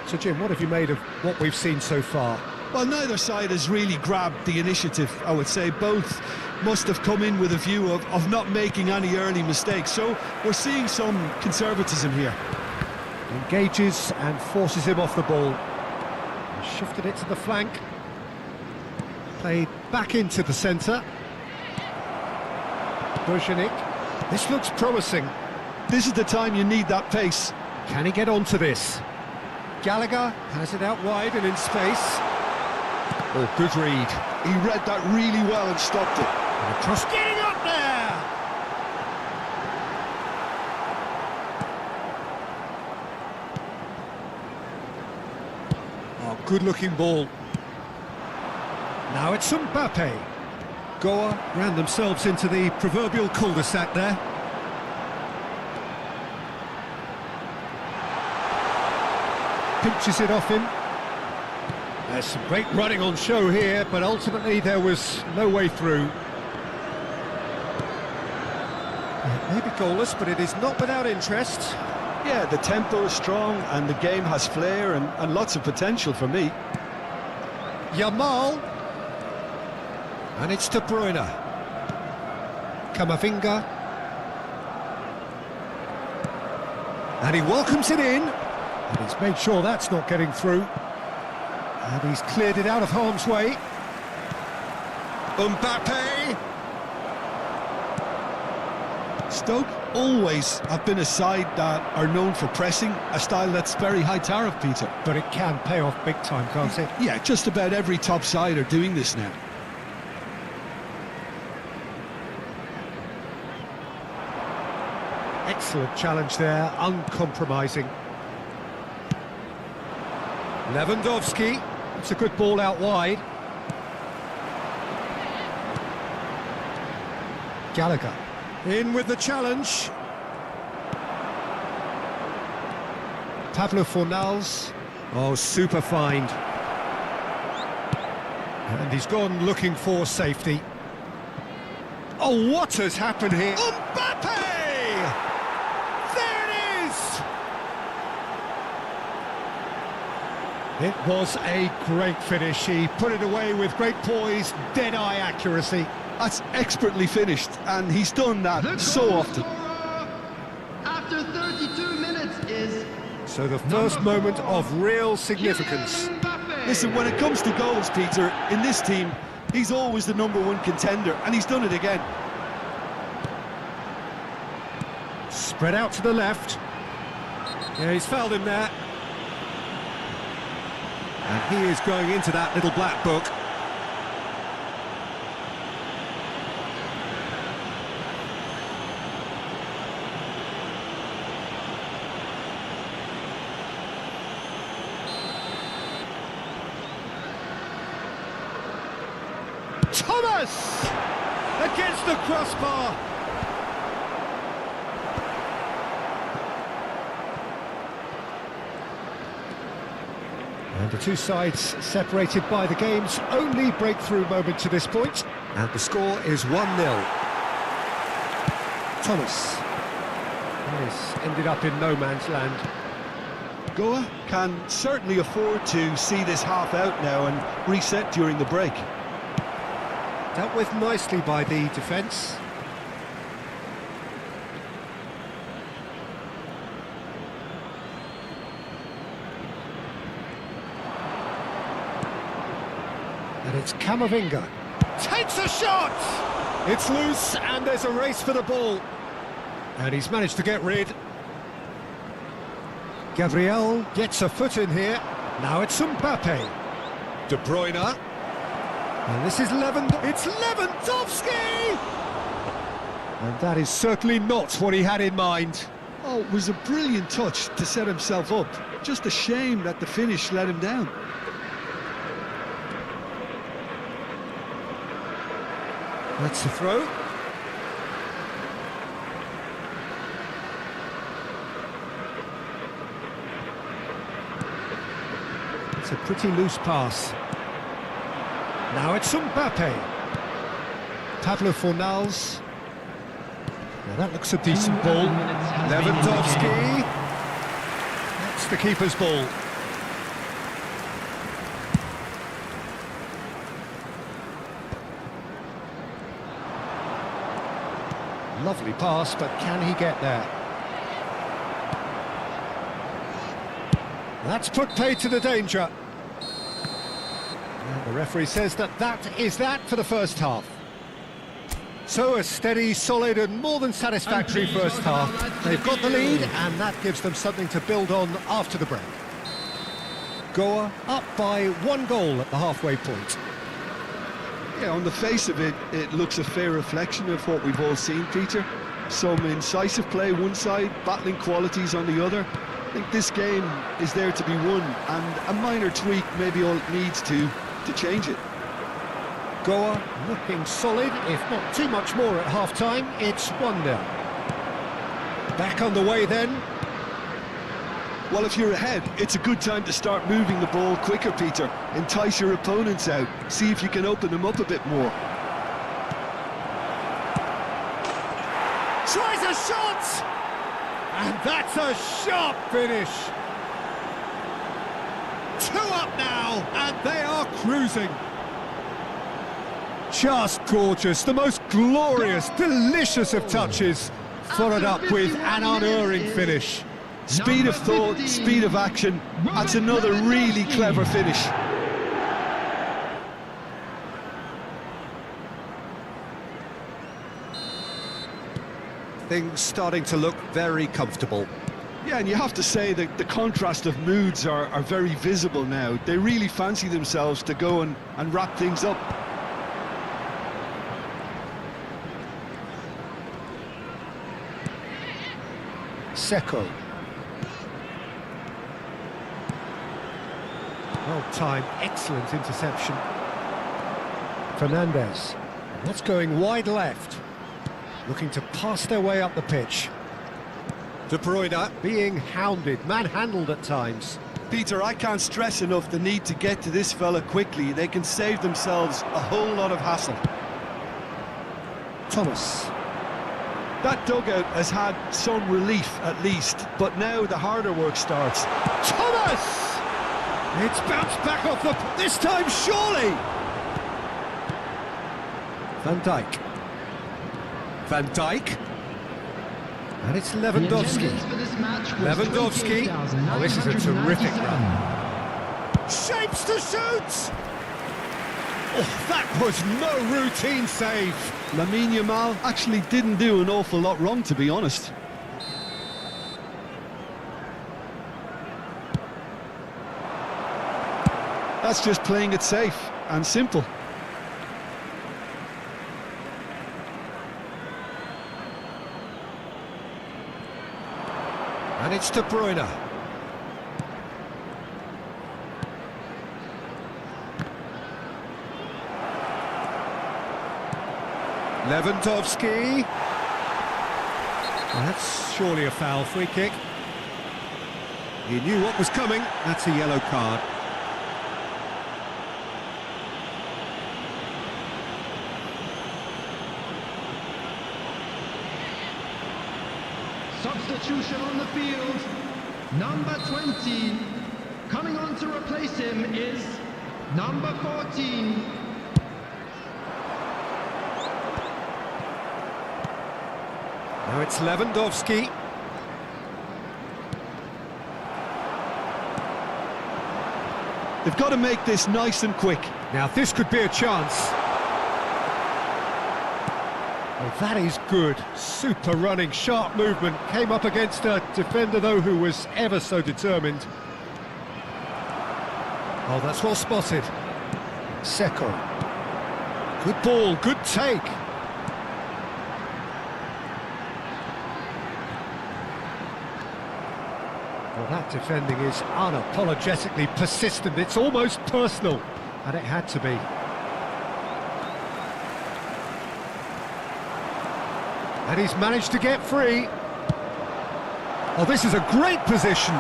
So, Jim, what have you made of what we've seen so far? Well, neither side has really grabbed the initiative, I would say. Both must have come in with a view of not making any early mistakes. So we're seeing some conservatism here. Engages and forces him off the ball. He shifted it to the flank. Played back into the centre. Bojanik. This looks promising. This is the time you need that pace. Can he get onto this? Gallagher has it out wide and in space. Oh, good read. He read that really well and stopped it. And a cross getting up there! Oh, good-looking ball. Now it's Mbappe. Goa ran themselves into the proverbial cul-de-sac there. pinches it off him. There's some great running on show here, but ultimately there was no way through. It may be goalless, but it is not without interest. Yeah, the tempo is strong and the game has flair and lots of potential for me. Yamal. And it's De Bruyne. Camavinga. And he welcomes it in. And he's made sure that's not getting through. And he's cleared it out of harm's way. Mbappe. Stoke always have been a side that are known for pressing, a style that's very high tariff, Peter. But it can pay off big time, can't it? Yeah, just about every top side are doing this now. Excellent challenge there, uncompromising. Lewandowski, it's a good ball out wide. Gallagher, in with the challenge. Pablo Fornals, oh, super find. And he's gone looking for safety. Oh, what has happened here? Mbappe! It was a great finish. He put it away with great poise, dead-eye accuracy. That's expertly finished, and he's done that so often. After 32 minutes is... So the first moment of real significance. Listen, when it comes to goals, Peter, in this team, he's always the #1 contender, and he's done it again. Spread out to the left. Yeah, he's fouled him there. And he is going into that little black book. Thomas! Against the crossbar! And the two sides separated by the game's only breakthrough moment to this point. And the score is 1-0. Thomas. This ended up in no man's land. Goa can certainly afford to see this half out now and reset during the break. Dealt with nicely by the defence. And it's Camavinga. Takes a shot! It's loose, and there's a race for the ball. And he's managed to get rid. Gabriel gets a foot in here. Now it's Mbappe. De Bruyne. And this is It's Lewandowski! And that is certainly not what he had in mind. Oh, it was a brilliant touch to set himself up. Just a shame that the finish let him down. That's the throw. It's a pretty loose pass. Now it's Mbappe. Pablo Fornals. Now that looks a decent ball. Lewandowski. That's the keeper's ball. Lovely pass, but can he get there? That's put paid to the danger. And the referee says that is that for the first half. So a steady, solid and more than satisfactory first half. They've got the lead and that gives them something to build on after the break. Goa up by 1 goal at the halfway point. Yeah, on the face of it, it looks a fair reflection of what we've all seen, Peter. Some incisive play one side, battling qualities on the other. I think this game is there to be won, and a minor tweak may be all it needs to change it. Goa looking solid, if not too much more at half-time. It's 1-0. Back on the way then. Well, if you're ahead, it's a good time to start moving the ball quicker, Peter. Entice your opponents out. See if you can open them up a bit more. Tries a shot! And that's a sharp finish. 2 up now, and they are cruising. Just gorgeous, the most glorious, delicious of touches. Followed up with an unerring finish. Speed of thought, speed of action. That's another really clever finish. Things starting to look very comfortable. Yeah, and you have to say that the contrast of moods are very visible now. They really fancy themselves to go and wrap things up. Seco. Well timed, excellent interception. Fernandez. What's going wide left? Looking to pass their way up the pitch. De Bruyne being hounded, manhandled at times. Peter, I can't stress enough the need to get to this fella quickly. They can save themselves a whole lot of hassle. Thomas. That dugout has had some relief at least, but now the harder work starts. Thomas! It's bounced back off this time, surely! Van Dijk. Van Dijk. And it's Lewandowski. Lewandowski. Oh, this is a terrific run. Shapes to shoot! Oh, that was no routine save. Lamine Yamal actually didn't do an awful lot wrong, to be honest. That's just playing it safe and simple. And it's De Bruyne. Lewandowski. Well, that's surely a foul. Free kick. He knew what was coming. That's a yellow card. Substitution on the field. Number 20. Coming on to replace him is number 14. Now it's Lewandowski. They've got to make this nice and quick. Now this could be a chance. Oh, that is good. Super running, sharp movement. Came up against a defender, though, who was ever so determined. Oh, that's well spotted. Seco. Good ball, good take. Well, that defending is unapologetically persistent. It's almost personal, and it had to be. And he's managed to get free. Oh, this is a great position.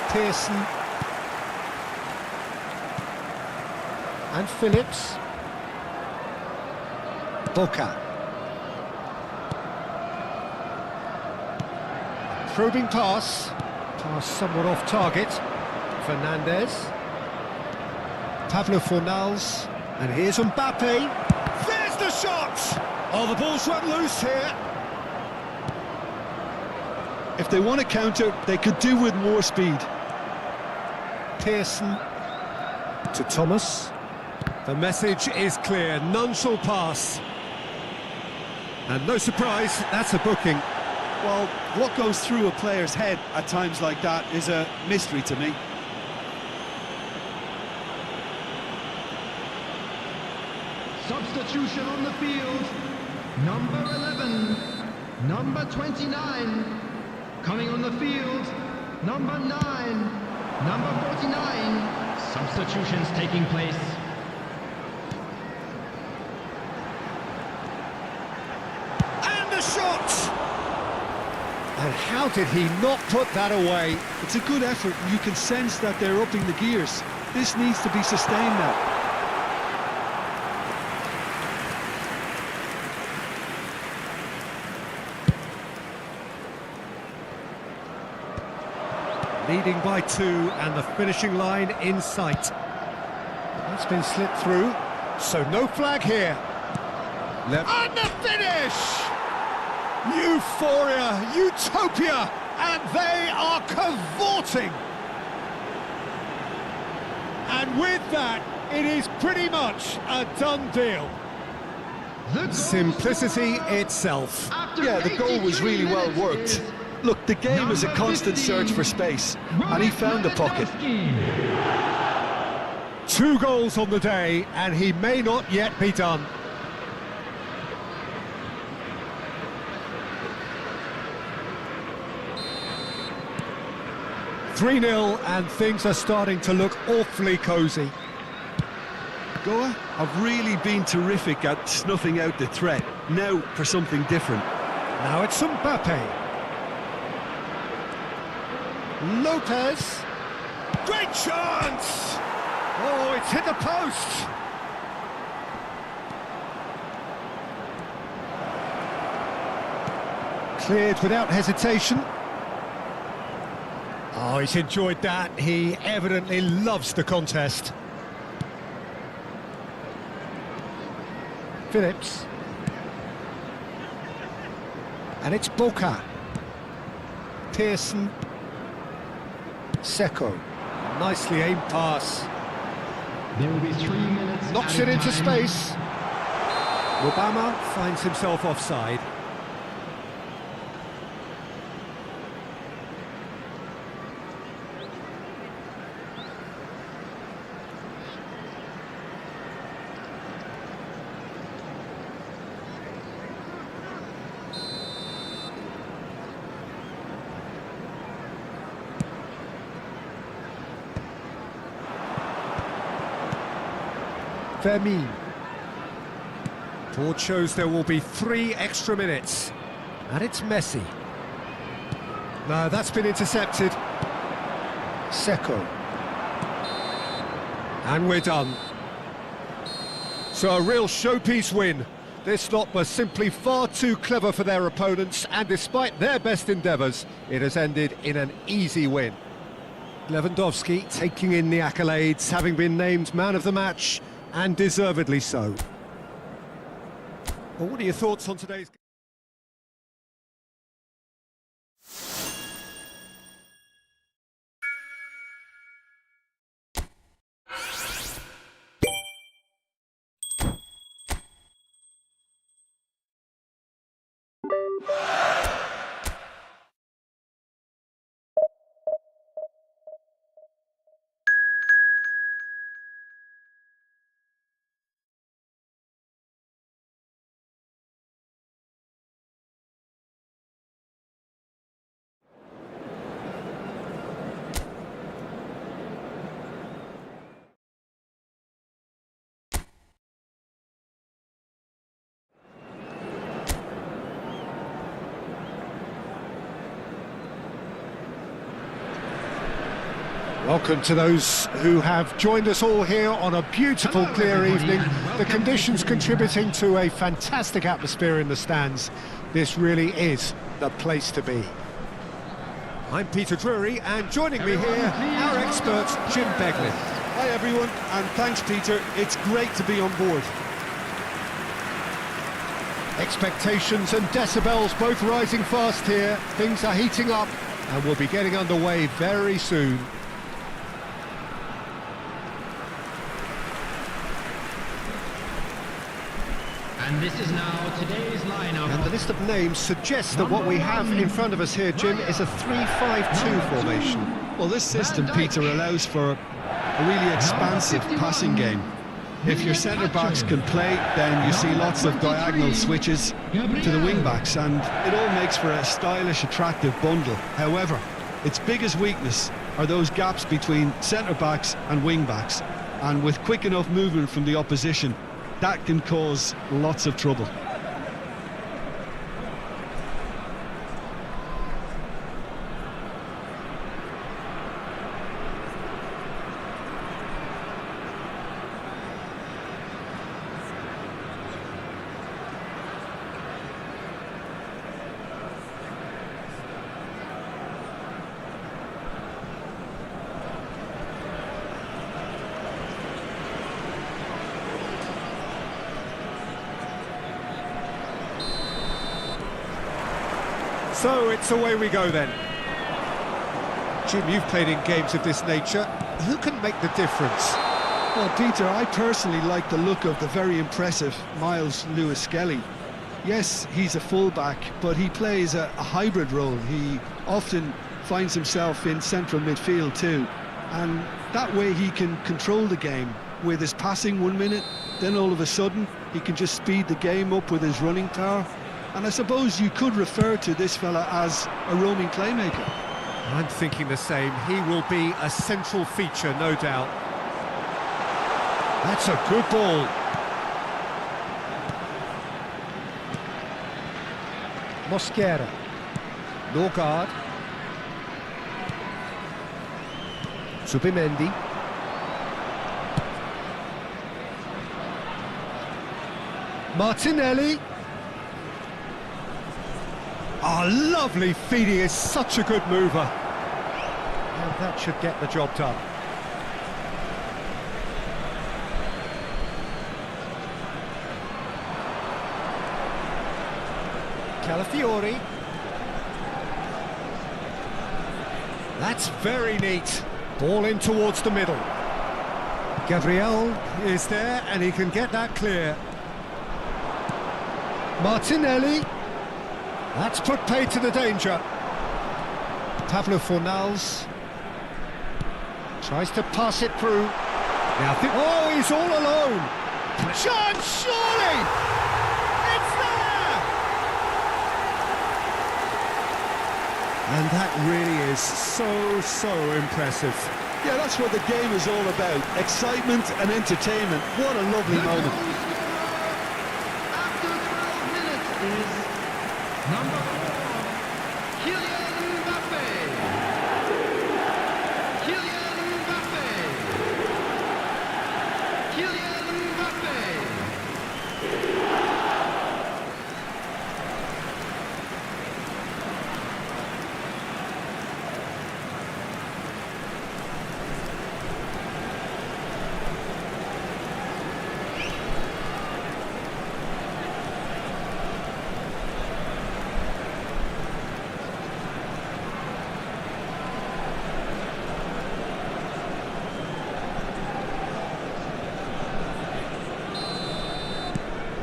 Pearson. And Phillips. Boca. Probing pass. Pass somewhat off target. Fernandez. Pablo Fornals. And here's Mbappe. There's the shot! Oh, the ball's run loose here. If they want to counter, they could do with more speed. Pearson to Thomas. The message is clear, none shall pass. And no surprise, that's a booking. Well, what goes through a player's head at times like that is a mystery to me. Substitution on the field. Number 11. Number 29. Coming on the field. Number 9. Number 49. Substitutions taking place. And the shot! And how did he not put that away? It's a good effort, and you can sense that they're upping the gears. This needs to be sustained now. Leading by 2 and the finishing line in sight. That's been slipped through, so no flag here. And the finish! Euphoria, utopia, and they are cavorting. And with that, it is pretty much a done deal. Simplicity itself. Yeah, the goal was really well worked. Look, the game is a constant search for space, and he found the pocket. 2 goals on the day, and he may not yet be done. "3-0, and things are starting to look awfully cosy. Goa have really been terrific at snuffing out the threat. Now for something different. Now it's Mbappe. Lopez. Great chance! Oh, it's hit the post! Cleared without hesitation. Oh, he's enjoyed that. He evidently loves the contest. Phillips. And it's Boca. Pearson. Seco. Nicely aimed pass. There will be 3 minutes. Knocks it into space. Obama finds himself offside. Fermin. Board shows there will be 3 extra minutes. And it's Messi. No, that's been intercepted. Seco. And we're done. So a real showpiece win. This lot was simply far too clever for their opponents, and despite their best endeavours, it has ended in an easy win. Lewandowski taking in the accolades, having been named man of the match, and deservedly so. Well, what are your thoughts on today's game? Welcome to those who have joined us all here on a beautiful, clear evening. The conditions contributing to a fantastic atmosphere in the stands. This really is the place to be. I'm Peter Drury, and joining me here, our expert, Jim Beglin. Hi everyone, and thanks Peter. It's great to be on board. Expectations and decibels both rising fast here. Things are heating up, and we'll be getting underway very soon. And this is now today's lineup. And the list of names suggests that what we have in front of us here, Jim, is a 3-5-2 formation. Well, this system, Peter, allows for a really expansive passing game. If your centre-backs can play, then you see lots of diagonal switches to the wing-backs, and it all makes for a stylish, attractive bundle. However, its biggest weakness are those gaps between centre-backs and wing-backs, and with quick enough movement from the opposition, that can cause lots of trouble. So it's away we go then. Jim, you've played in games of this nature. Who can make the difference? Well, Peter, I personally like the look of the very impressive Miles Lewis-Skelly. Yes, he's a fullback, but he plays a hybrid role. He often finds himself in central midfield too, and that way he can control the game with his passing 1 minute, then all of a sudden he can just speed the game up with his running power. And I suppose you could refer to this fella as a roaming playmaker. I'm thinking the same. He will be a central feature, no doubt. That's a good ball. Mosquera. Norgard. Subimendi. Martinelli. Oh, lovely feed. He is such a good mover. And that should get the job done. Calafiori. That's very neat. Ball in towards the middle. Gabriel is there and he can get that clear. Martinelli. That's put paid to the danger. Pablo Fornals tries to pass it through. Now, oh, he's all alone. Chance, surely! It's there! And that really is so impressive. Yeah, that's what the game is all about. Excitement and entertainment. What a lovely moment. After 12 minutes is number 4, Kylian Mbappe. Kylian Mbappe. Kylian Mbappe.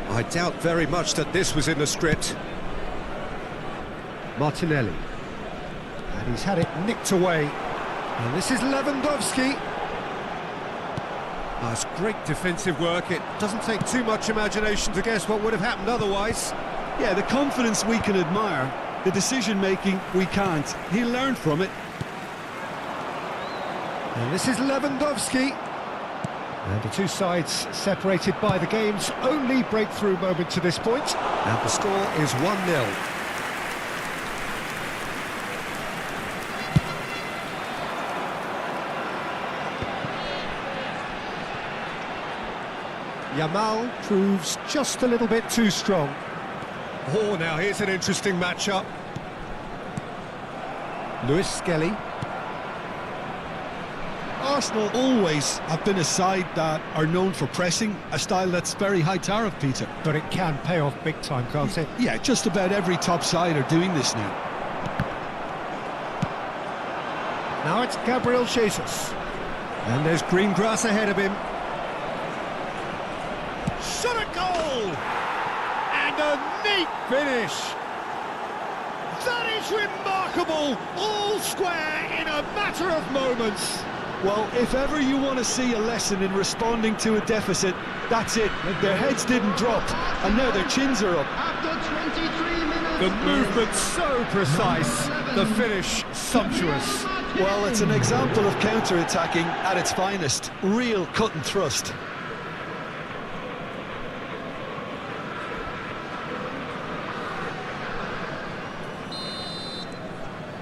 I doubt very much that this was in the script. Martinelli. And he's had it nicked away. And this is Lewandowski. That's great defensive work. It doesn't take too much imagination to guess what would have happened otherwise. Yeah, the confidence we can admire, the decision-making we can't. He learned from it. And this is Lewandowski. And the two sides separated by the game's only breakthrough moment to this point. And the score is 1-0. Yamal proves just a little bit too strong. Oh, now here's an interesting matchup. Lewis-Skelly. Arsenal always have been a side that are known for pressing, a style that's very high tariff, Peter. But it can pay off big time, can't it? Yeah, just about every top side are doing this now. Now it's Gabriel Jesus. And there's green grass ahead of him. Shot a goal! And a neat finish! That is remarkable! All square in a matter of moments. Well, if ever you want to see a lesson in responding to a deficit, that's it. Their heads didn't drop, and now their chins are up. After 23 minutes. The movement so precise, the finish sumptuous. Well, it's an example of counter-attacking at its finest. Real cut and thrust.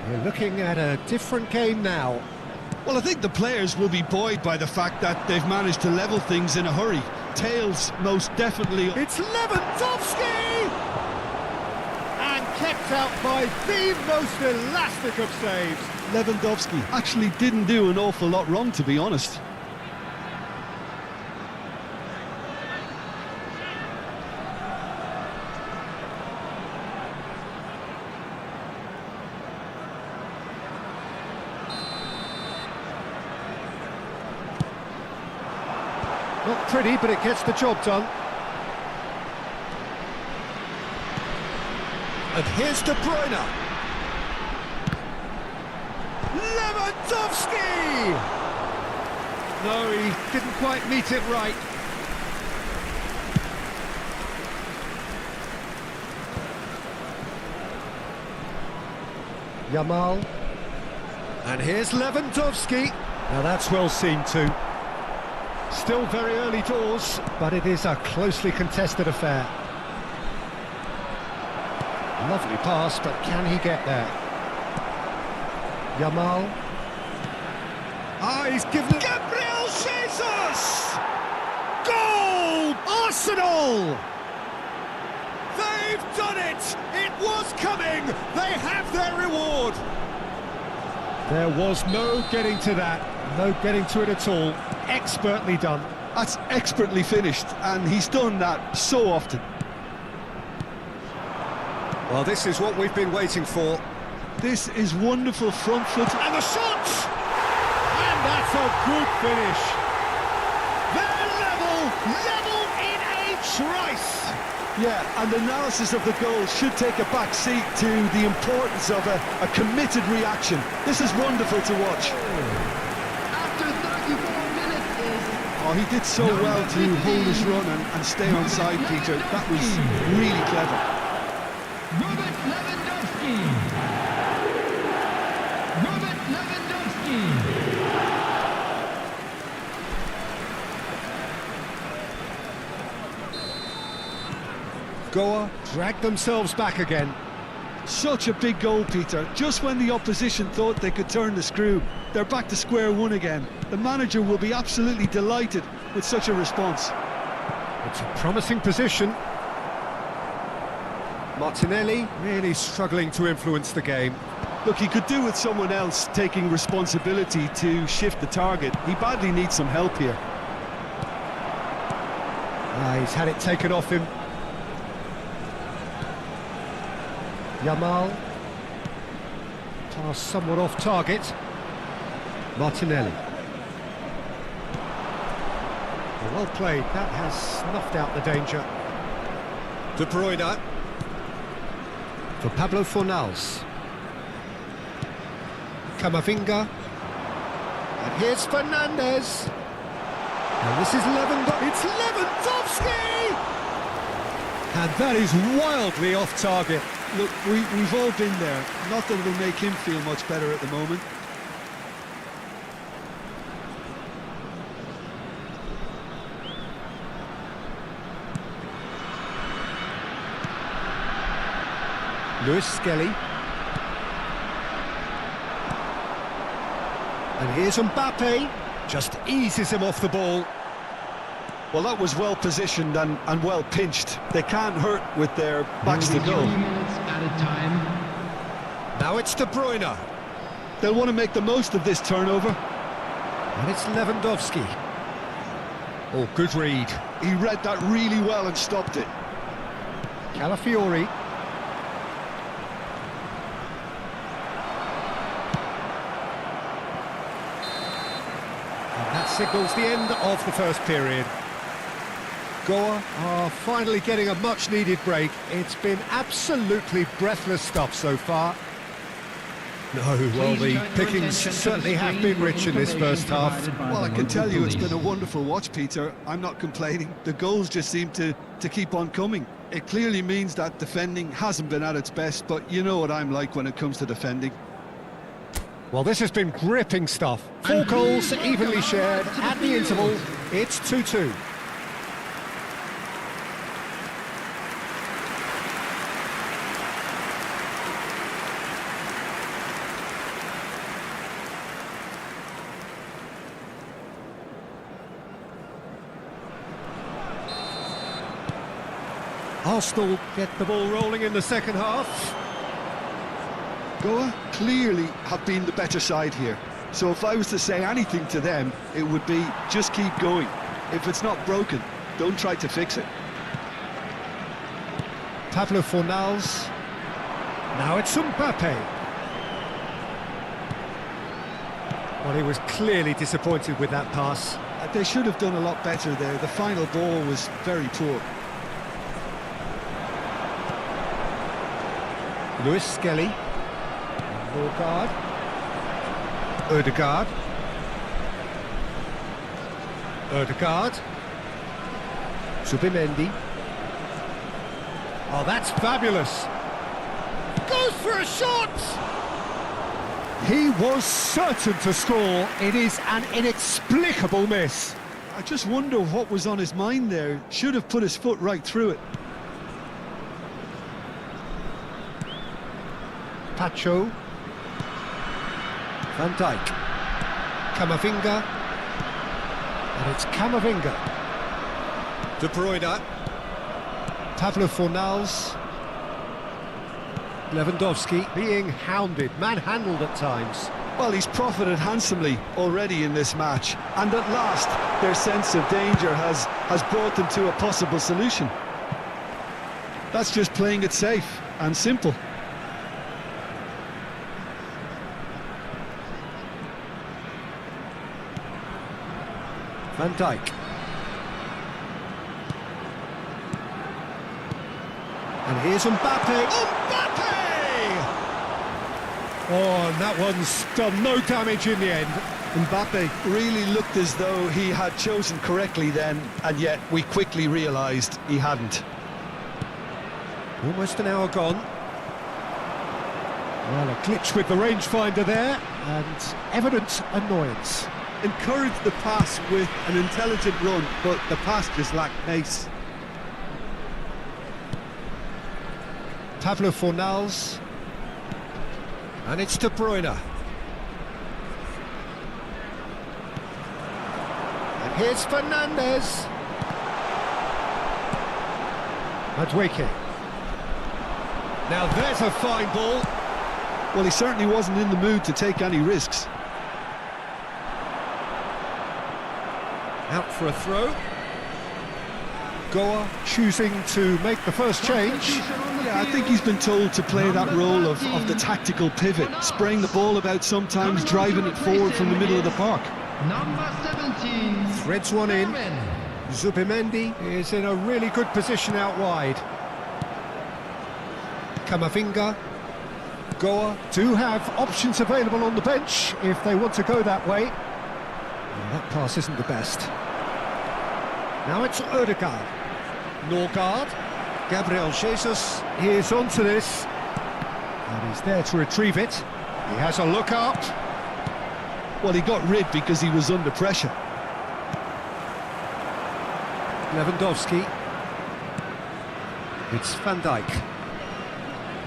We're looking at a different game now. Well, I think the players will be buoyed by the fact that they've managed to level things in a hurry. Tails, most definitely. It's Lewandowski! And kept out by the most elastic of saves. Lewandowski actually didn't do an awful lot wrong, to be honest. Not pretty, but it gets the job done. And here's De Bruyne. Lewandowski! No, he didn't quite meet it right. Yamal. And here's Lewandowski. Now that's well seen too. Still very early doors, but it is a closely contested affair. Lovely pass, but can he get there? Yamal. Ah, he's given it... Gabriel Jesus! Goal! Arsenal! They've done it! It was coming! They have their reward! There was no getting to that. No getting to it at all. Expertly done. That's expertly finished, and he's done that so often. Well, this is what we've been waiting for. This is wonderful front foot. And the shot! And that's a good finish. They're level in a trice. Yeah, and analysis of the goal should take a back seat to the importance of a committed reaction. This is wonderful to watch. After 34 minutes is... Oh, he did so well to hold his run and stay on side, Peter. That was really clever. Robert Lewandowski. Robert Lewandowski. Goa dragged themselves back again. Such a big goal, Peter. Just when the opposition thought they could turn the screw, they're back to square one again. The manager will be absolutely delighted with such a response. It's a promising position. Martinelli really struggling to influence the game. Look, he could do with someone else taking responsibility to shift the target. He badly needs some help here. He's had it taken off him. Yamal. Pass somewhat off target. Martinelli. Well played. That has snuffed out the danger. De Bruyne. For Pablo Fornals. Camavinga. And here's Fernandez. And this is Lewandowski. It's Lewandowski! And that is wildly off target. Look, we've all been there. Not that it'll make him feel much better at the moment. Lewis Skelly. And here's Mbappe. Just eases him off the ball. Well, that was well positioned and well pinched. They can't hurt with their backs to goal. 3 minutes added time. Now it's De Bruyne. They'll want to make the most of this turnover. And it's Lewandowski. Oh, good read. He read that really well and stopped it. Calafiori. And that signals the end of the first period. Goa are finally getting a much-needed break. It's been absolutely breathless stuff so far. No, well, the pickings certainly have been rich in this first half. Well, I can tell you it's been a wonderful watch, Peter. I'm not complaining. The goals just seem to keep on coming. It clearly means that defending hasn't been at its best, but you know what I'm like when it comes to defending. Well, this has been gripping stuff. 4 goals evenly shared at the interval. It's 2-2. Arsenal get the ball rolling in the second half. Goa clearly have been the better side here. So if I was to say anything to them, it would be just keep going. If it's not broken, don't try to fix it. Pablo Fornals. Now it's Mbappe. Well, he was clearly disappointed with that pass. They should have done a lot better there. The final ball was very poor. Lewis Skelly. Norgard. Ødegaard. Ødegaard. Zubimendi. Oh, that's fabulous. Goes for a shot! He was certain to score. It is an inexplicable miss. I just wonder what was on his mind there. Should have put his foot right through it. Pacho. Van Dijk. Camavinga. And it's Camavinga. De Bruyne. Pavlo Fornals. Lewandowski being hounded, manhandled at times. Well, he's profited handsomely already in this match, and at last their sense of danger has brought them to a possible solution. That's just playing it safe and simple. Van Dijk. And here's Mbappe. Mbappe! Oh, and that one's done no damage in the end. Mbappe really looked as though he had chosen correctly then, and yet we quickly realised he hadn't. Almost an hour gone. Well, a glitch with the rangefinder there, and evident annoyance. Encouraged the pass with an intelligent run, but the pass just lacked pace. Pavlo Fornals. And it's De Bruyne. And here's Fernandes. Madueke. Now there's a fine ball. Well, he certainly wasn't in the mood to take any risks. Out for a throw. Goa choosing to make the first change. Yeah, I think he's been told to play that role of the tactical pivot, spraying the ball about sometimes, driving it forward from the middle of the park. Number 17. Threads one in. Zubimendi is in a really good position out wide. Camavinga. Goa do have options available on the bench if they want to go that way. Well, that pass isn't the best. Now it's Ødegaard. Norgard. Gabriel Jesus is onto this. And he's there to retrieve it. He has a look up. Well, he got rid because he was under pressure. Lewandowski. It's Van Dijk.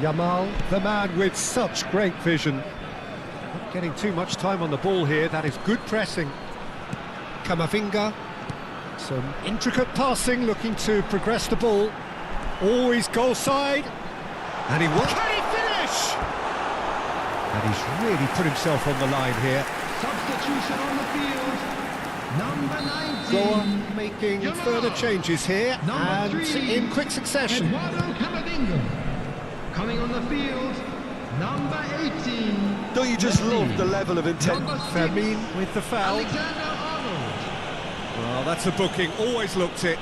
Yamal, the man with such great vision. Not getting too much time on the ball here. That is good pressing. Camavinga. Some intricate passing, looking to progress the ball. Always goal side. And he will. Can he finish? And he's really put himself on the line here. Substitution on the field. Number 19. Goa making further changes here. Number 3. In quick succession. Eduardo Camavinga. Coming on the field. Number 18. Don't you just love the level of intent? Fermin with the foul. Alexander-Arnold. Well, that's a booking. Always looked it.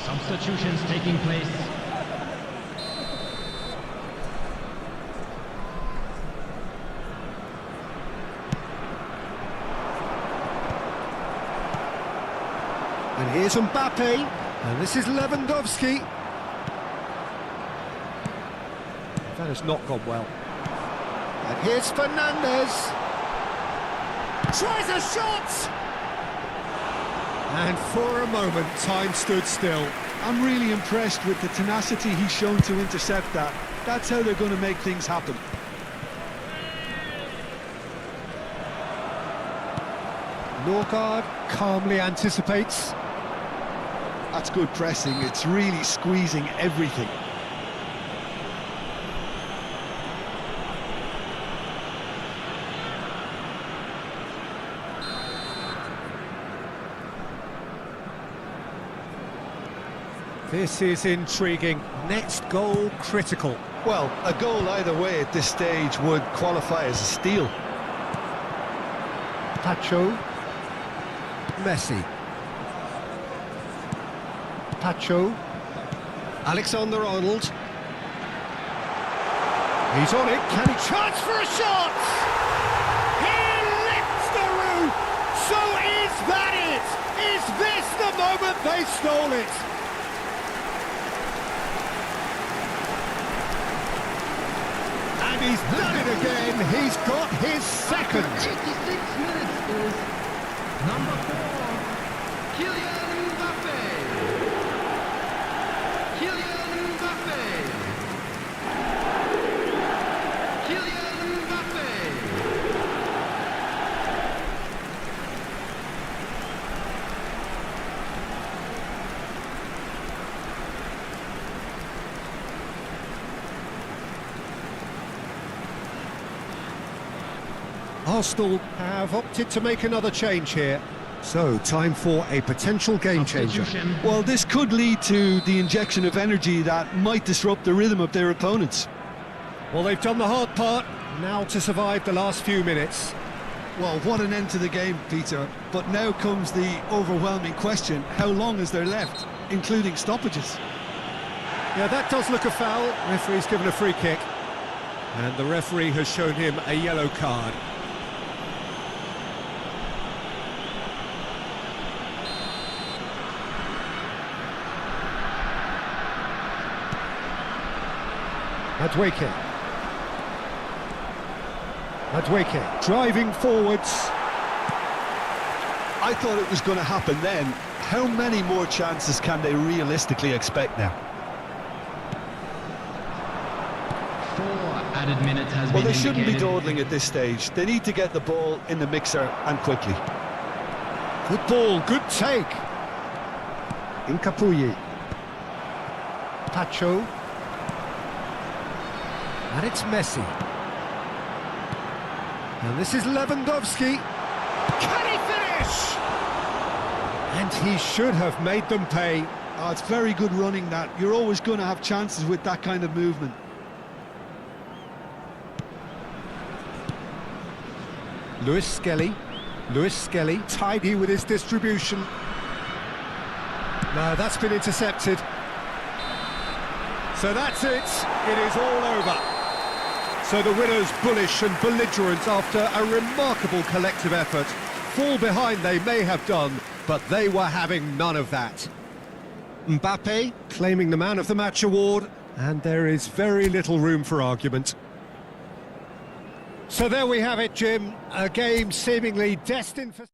Substitutions taking place. And here's Mbappe. And this is Lewandowski. That has not gone well. And here's Fernandes. Tries a shot! And for a moment, time stood still. I'm really impressed with the tenacity he's shown to intercept that. That's how they're going to make things happen. Norgard calmly anticipates. That's good pressing. It's really squeezing everything. This is intriguing. Next goal critical. Well, a goal either way at this stage would qualify as a steal. Pacho. Messi. Pacho. Alexander-Arnold. He's on it. Can he chance for a shot? He lifts the roof. So is that it? Is this the moment they stole it? And he's done it again. He's got his second. 86 minutes is number 4, Kylian Mbappe. Kylian Mbappe. Kylian Mbappe. Arsenal have opted to make another change here. So, time for a potential game changer. Substitution. Well, this could lead to the injection of energy that might disrupt the rhythm of their opponents. Well, they've done the hard part. Now to survive the last few minutes. Well, what an end to the game, Peter. But now comes the overwhelming question: how long is there left, including stoppages? Yeah, that does look a foul. Referee's given a free kick. And the referee has shown him a yellow card. Madueke driving forwards. I thought it was going to happen then. How many more chances can they realistically expect now? 4 added minutes has Well, been they shouldn't be indicated. dawdling at this stage. They need to get the ball in the mixer and quickly. Good ball, good take. Incapuyi. Pacho. And it's Messi. And this is Lewandowski. Can he finish? And he should have made them pay. Oh, it's very good running that. You're always going to have chances with that kind of movement. Lewis Skelly, tidy with his distribution. No, that's been intercepted. So that's it. It is all over. So the winners, bullish and belligerent after a remarkable collective effort. Fall behind they may have done, but they were having none of that. Mbappe claiming the Man of the Match award, and there is very little room for argument. So there we have it, Jim. A game seemingly destined for...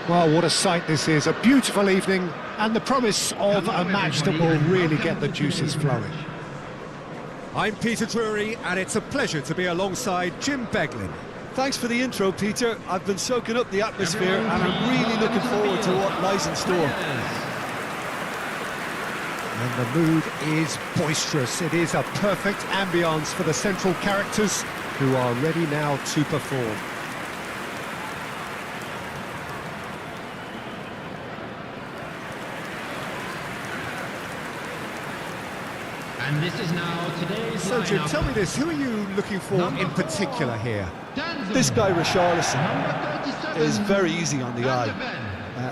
Well, what a sight this is. A beautiful evening and the promise of a match that will really get the juices flowing. I'm Peter Drury, and it's a pleasure to be alongside Jim Beglin. Thanks for the intro, Peter. I've been soaking up the atmosphere and I'm really looking forward to what lies in store. And the mood is boisterous. It is a perfect ambience for the central characters who are ready now to perform. And this is now today's So, Jim, lineup. tell me this, who are you looking for in particular here? This guy, Richarlison, is very easy on the eye.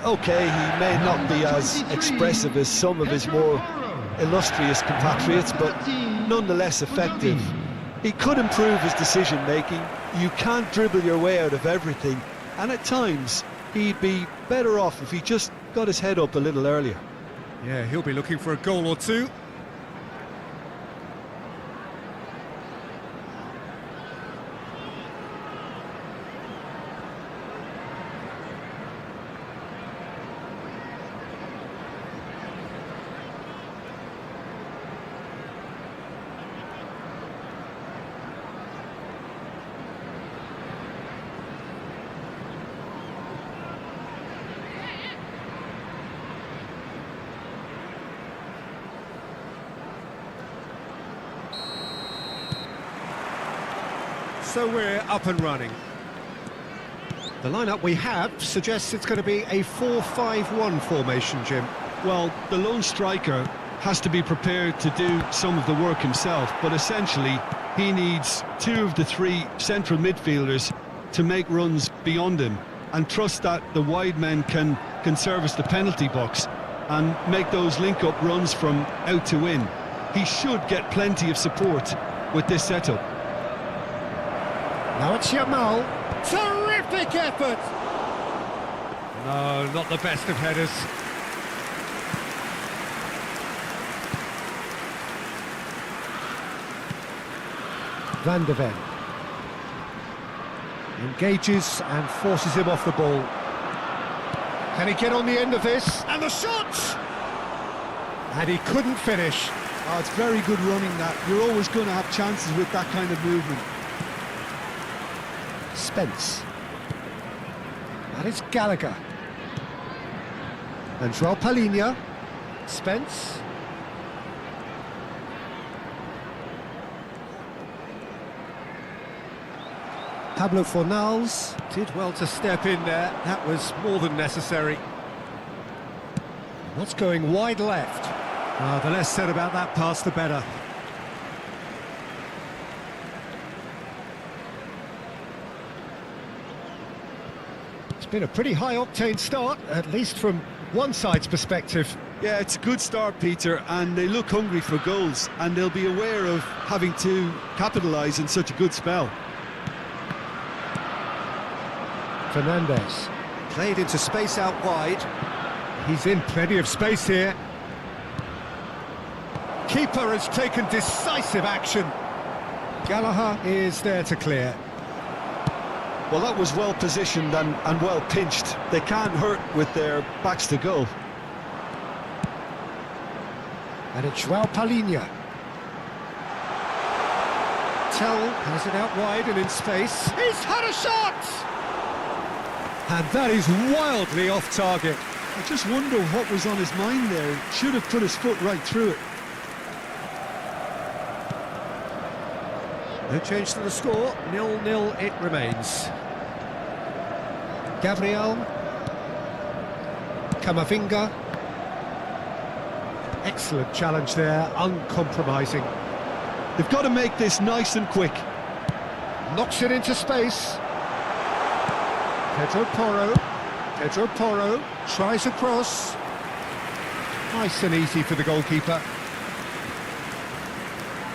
Okay, he may not be as expressive as some of his more illustrious compatriots, but nonetheless effective. He could improve his decision-making. You can't dribble your way out of everything, and at times he'd be better off if he just got his head up a little earlier. Yeah, he'll be looking for a goal or two. So we're up and running. The lineup we have suggests it's going to be a 4-5-1 formation, Jim. Well, the lone striker has to be prepared to do some of the work himself, but essentially he needs two of the three central midfielders to make runs beyond him and trust that the wide men can service the penalty box and make those link-up runs from out to in. He should get plenty of support with this setup. Now it's Yamal. Terrific effort! No, not the best of headers. Van de Ven. Engages and forces him off the ball. Can he get on the end of this? And the shot! And he couldn't finish. Oh, it's very good running that. You're always going to have chances with that kind of movement. Spence. That is Gallagher. And João Palhinha. Spence. Pablo Fornals. Did well to step in there. That was more than necessary. What's going wide left? The less said about that pass, the better. It's been a pretty high-octane start, at least from one side's perspective. Yeah, it's a good start, Peter, and they look hungry for goals, and they'll be aware of having to capitalise in such a good spell. Fernandes. Played into space out wide. He's in plenty of space here. Keeper has taken decisive action. Gallagher is there to clear. Well, that was well positioned and well pinched. They can't hurt with their backs to goal. And it's João Palhinha. Tell has it out wide and in space. He's had a shot! And that is wildly off target. I just wonder what was on his mind there. Should have put his foot right through it. No change to the score, 0-0 it remains. Gabriel. Camavinga. Excellent challenge there, uncompromising. They've got to make this nice and quick. Knocks it into space. Pedro Porro. Pedro Porro tries across. Nice and easy for the goalkeeper.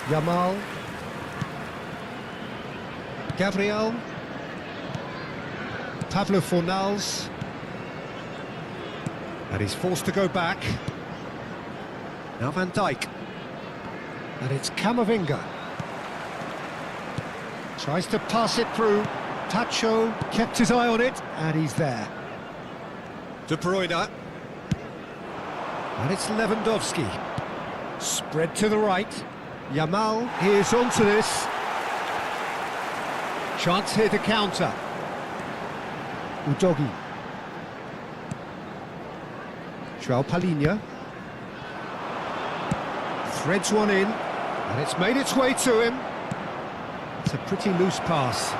Yamal. Gabriel. Pablo Fornals. And he's forced to go back. Now Van Dijk. And it's Camavinga. Tries to pass it through. Tacho kept his eye on it, and he's there. De Bruyne. And it's Lewandowski. Spread to the right. Yamal is onto this. Chance here to counter. Udogi. João Palhinha. Threads one in, and it's made its way to him. It's a pretty loose pass.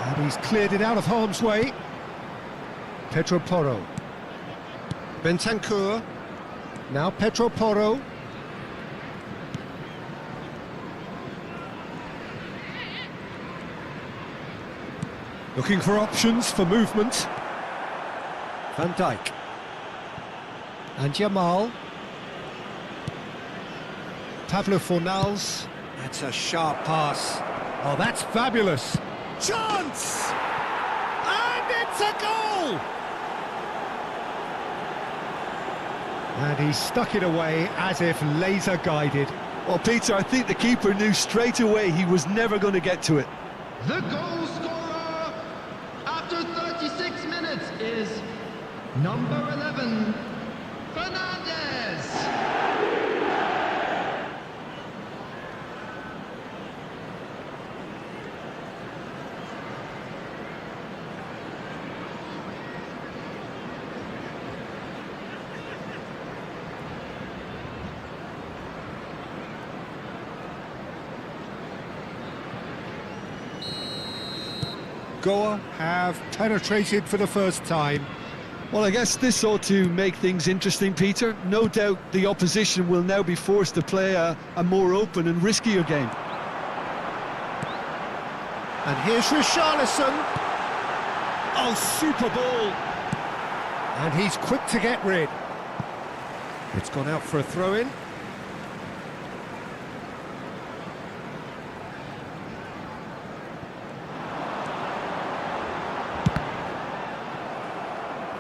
And he's cleared it out of harm's way. Pedro Porro. Bentancur. Now Pedro Porro. Looking for options for movement. Van Dijk. And Yamal. Pablo Fornals. That's a sharp pass. Oh, that's fabulous. Chance! And it's a goal! And he stuck it away as if laser guided. Well, Peter, I think the keeper knew straight away he was never going to get to it. The goal scorer after 36 minutes is number 11, Fernandez. Goa have penetrated for the first time. Well, I guess this ought to make things interesting, Peter. No doubt the opposition will now be forced to play a more open and riskier game. And here's Richarlison. Oh, super ball. And he's quick to get rid. It's gone out for a throw-in.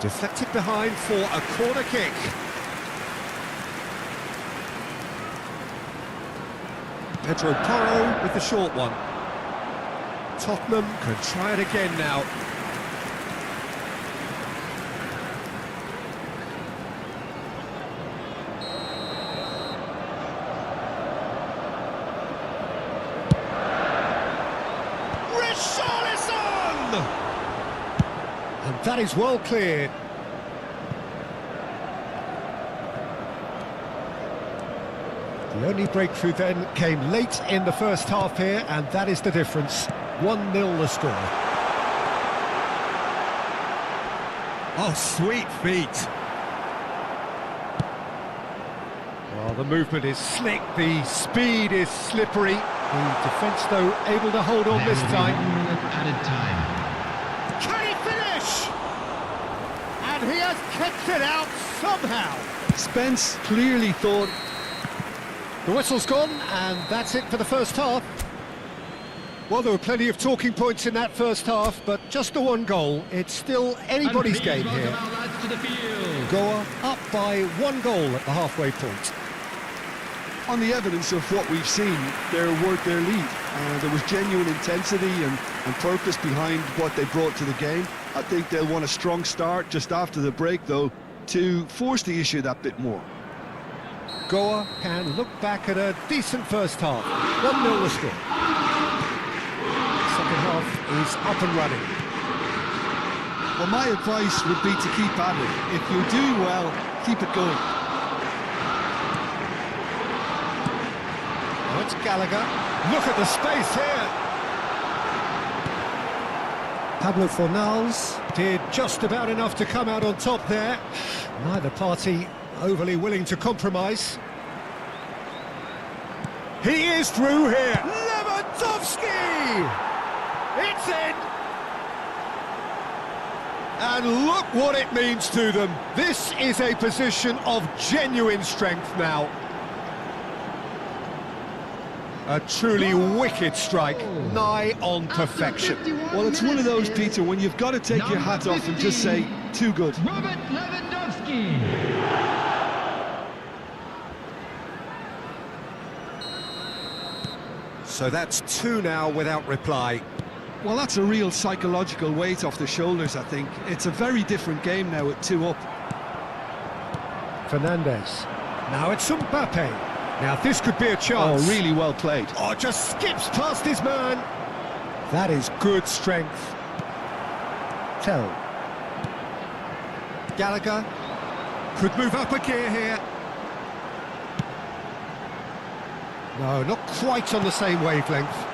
Deflected behind for a corner kick. Pedro Porro with the short one. Tottenham can try it again now. Richarlison! And that is well cleared. The only breakthrough then came late in the first half here, and that is the difference. 1-0 the score. Oh, sweet feet. Well, the movement is slick, the speed is slippery. The defence, though, able to hold on this time. Added time. Can he finish? And he has kicked it out somehow. Spence clearly thought... The whistle's gone, and that's it for the first half. Well, there were plenty of talking points in that first half, but just the one goal. It's still anybody's game here. Goa up by 1 goal at the halfway point. On the evidence of what we've seen, they're worth their lead. There was genuine intensity and purpose behind what they brought to the game. I think they'll want a strong start just after the break, though, to force the issue that bit more. Goa can look back at a decent first half. 1-0 the score. Second half is up and running. Well, my advice would be to keep at it. If you're doing well, keep it going. Oh, it's Gallagher. Look at the space here. Pablo Fornals did just about enough to come out on top there. Neither party overly willing to compromise. He is through here. Lewandowski! It's in! And look what it means to them. This is a position of genuine strength now. A truly wicked strike, nigh on perfection. Well, it's one of those, Peter, when you've got to take your hat off and just say, too good. Robert Lewandowski. So that's 2 now without reply. Well, that's a real psychological weight off the shoulders, I think. It's a very different game now with 2 up. Fernandes. Now it's Mbappe. Now this could be a chance. Oh, really well played. Oh, just skips past his man. That is good strength. Tell. Gallagher could move up a gear here. No, not quite on the same wavelength.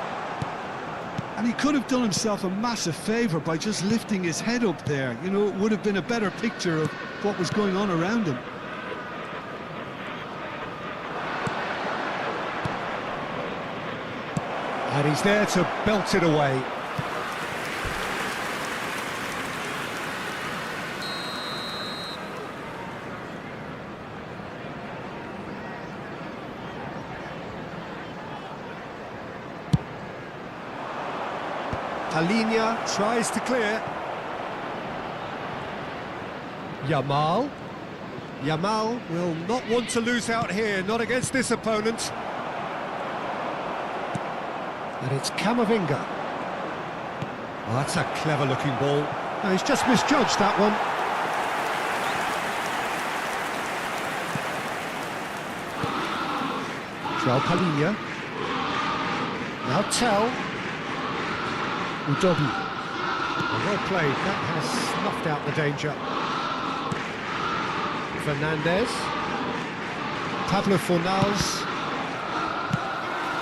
And he could have done himself a massive favour by just lifting his head up there. You know, it would have been a better picture of what was going on around him. And he's there to belt it away. Alinia tries to clear. Yamal. Yamal will not want to lose out here, not against this opponent. And it's Camavinga. Oh, that's a clever-looking ball. No, he's just misjudged that one. Joao Palinha. Now Tell. Udogi. Well played, that has snuffed out the danger. Fernandes. Pablo Fornals.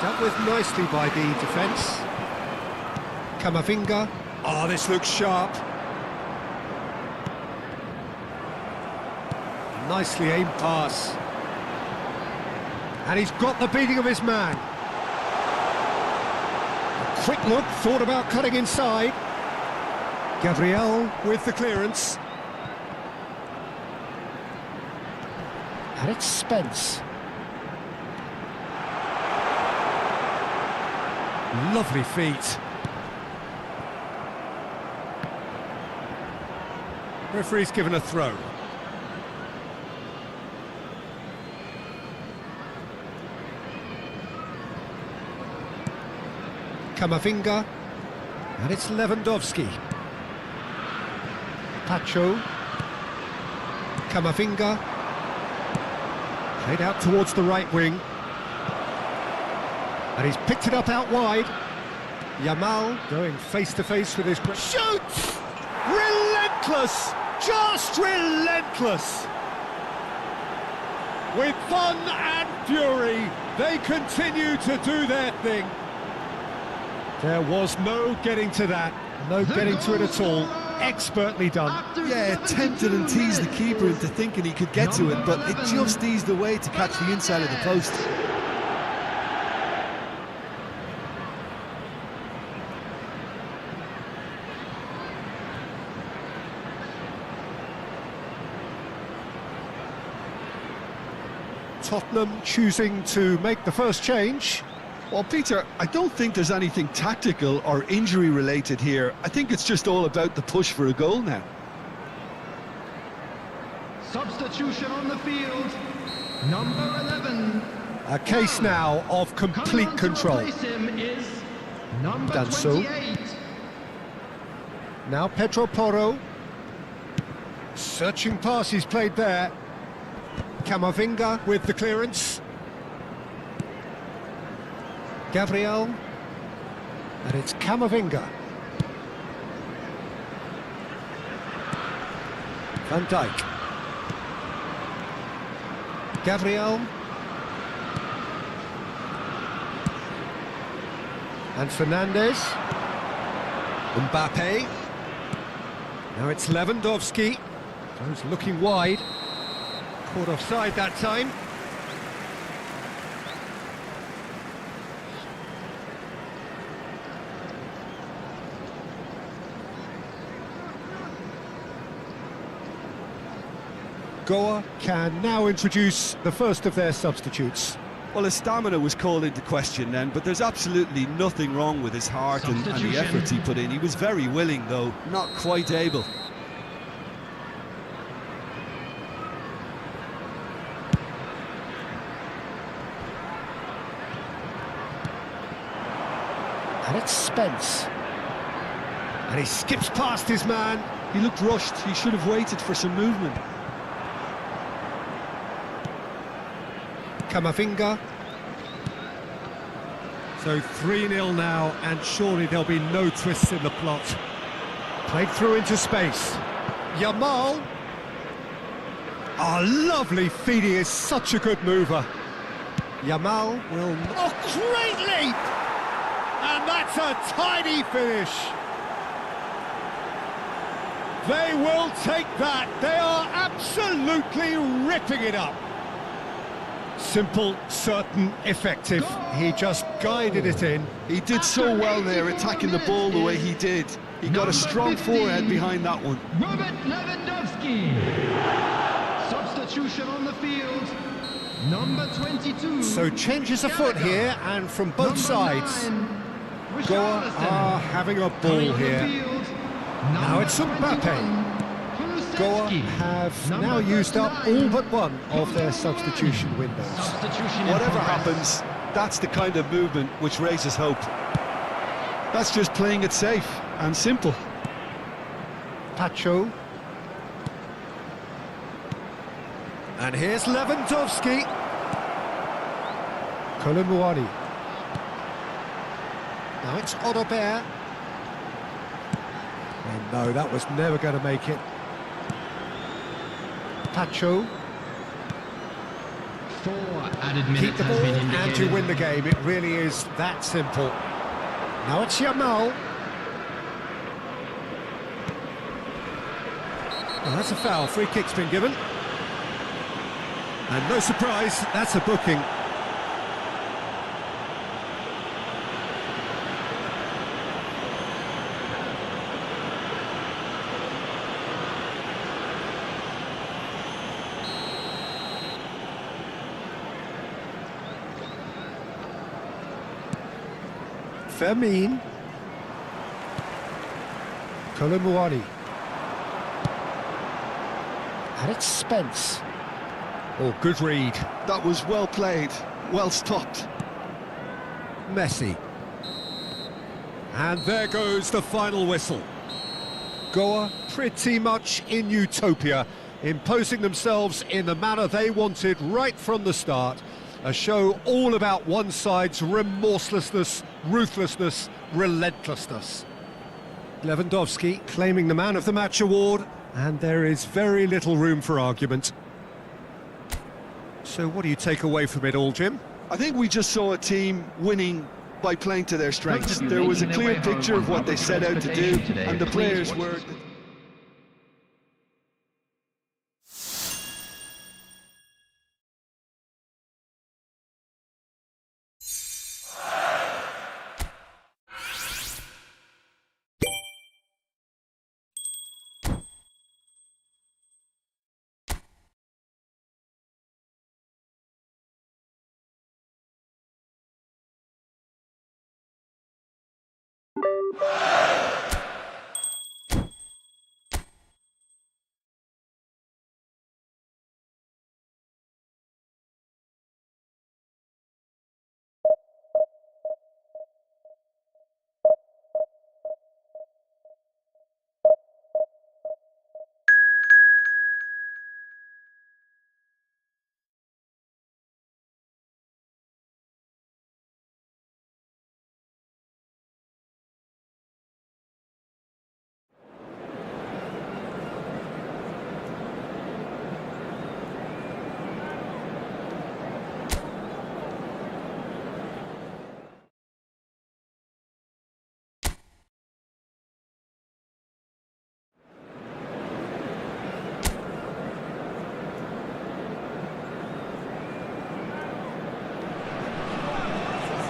Dealt with nicely by the defence. Camavinga. Oh, this looks sharp. Nicely aimed pass. And he's got the beating of his man. Quick look, thought about cutting inside. Gabriel with the clearance. And it's Spence. Lovely feet. Referee's given a throw. Camavinga, and it's Lewandowski. Pacho. Camavinga. Played out towards the right wing. And he's picked it up out wide. Yamal going face-to-face with his... Shoots! Relentless! Just relentless! With fun and fury, they continue to do their thing. There was no getting to that, no getting to it at all. Expertly done. Yeah, tempted and teased the keeper into thinking he could get to it, but it just eased away to catch the inside of the post. Tottenham choosing to make the first change. Well, Peter, I don't think there's anything tactical or injury related here. I think it's just all about the push for a goal now. Substitution on the field, number 11. A case now of complete Coming on control. to replace him is number Danso. 28. Now Pedro Porro. Searching pass he's played there. Camavinga with the clearance. Gabriel. And it's Camavinga. Van Dijk. Gabriel. And Fernandes. Mbappe. Now it's Lewandowski. Goes looking wide. Caught offside that time. Goa can now introduce the first of their substitutes. Well, his stamina was called into question then, but there's absolutely nothing wrong with his heart and the efforts he put in. He was very willing, though, not quite able. And it's Spence. And he skips past his man. He looked rushed. He should have waited for some movement. Camavinga. So 3-0 now, and surely there'll be no twists in the plot. Played through into space. Yamal. Oh, lovely feed, he is such a good mover. Yamal will... Oh, great leap! And that's a tidy finish. They will take that. They are absolutely ripping it up. Simple, certain, effective. He just guided it in. He did so well there, attacking the ball the way he did. He got a strong forehead behind that one. Robert Lewandowski. Substitution on the field. Number 22. So changes a foot here, and from both sides. Goa are having a ball here. Now it's Mbappe. Goa have now used up all but one of their substitution windows. Whatever happens, that's the kind of movement which raises hope. That's just playing it safe and simple. Pacho. And here's Lewandowski. Kolomuani. Now it's Odobert. And no, that was never going to make it. Pacho. 4 added minutes. Keep the ball and you win the game. It really is that simple. Now it's Yamal. Well, that's a foul. Free kick's been given. And no surprise, that's a booking. Fermin. Kolomuani. And it's Spence. Oh, good read. That was well played, well stopped. Messi. And there goes the final whistle. Goa pretty much in utopia, imposing themselves in the manner they wanted right from the start. A show all about one side's remorselessness, ruthlessness, relentlessness. Lewandowski claiming the Man of the Match award, and there is very little room for argument. So what do you take away from it all, Jim? I think we just saw a team winning by playing to their strengths. There was a clear picture of what they set out to do, and the players were...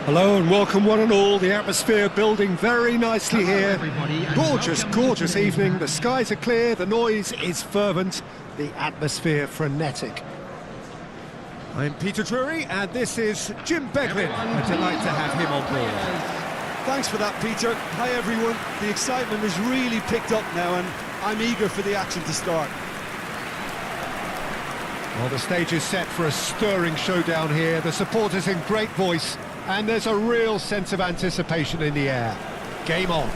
Hello and welcome one and all. The atmosphere building very nicely here. Gorgeous, gorgeous evening. The skies are clear, the noise is fervent, the atmosphere frenetic. I'm Peter Drury and this is Jim Beglin. A delight to have him on board. Thanks for that, Peter. Hi, everyone. The excitement has really picked up now, and I'm eager for the action to start. Well, the stage is set for a stirring showdown here. The supporters in great voice, and there's a real sense of anticipation in the air. Game on.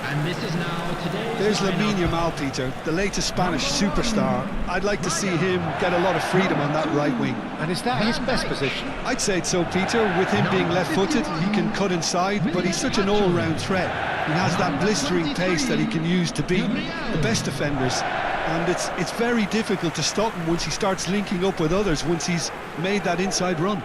And this is now today's There's Lamine lineup. Yamal, Peter, the latest Spanish superstar. I'd like to see him get a lot of freedom on that right wing. And is that his best position? I'd say so, Peter. With him being left-footed, he can cut inside, but he's such an all-round threat. He has that blistering pace that he can use to beat the best defenders. And it's very difficult to stop him once he starts linking up with others, once he's made that inside run.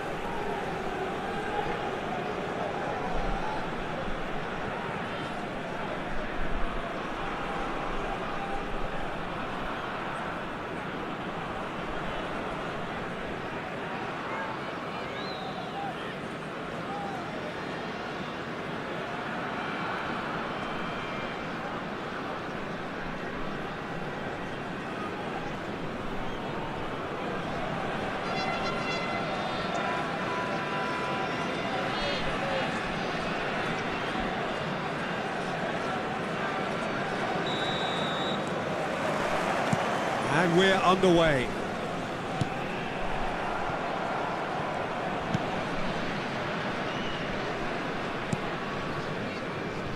And we're underway.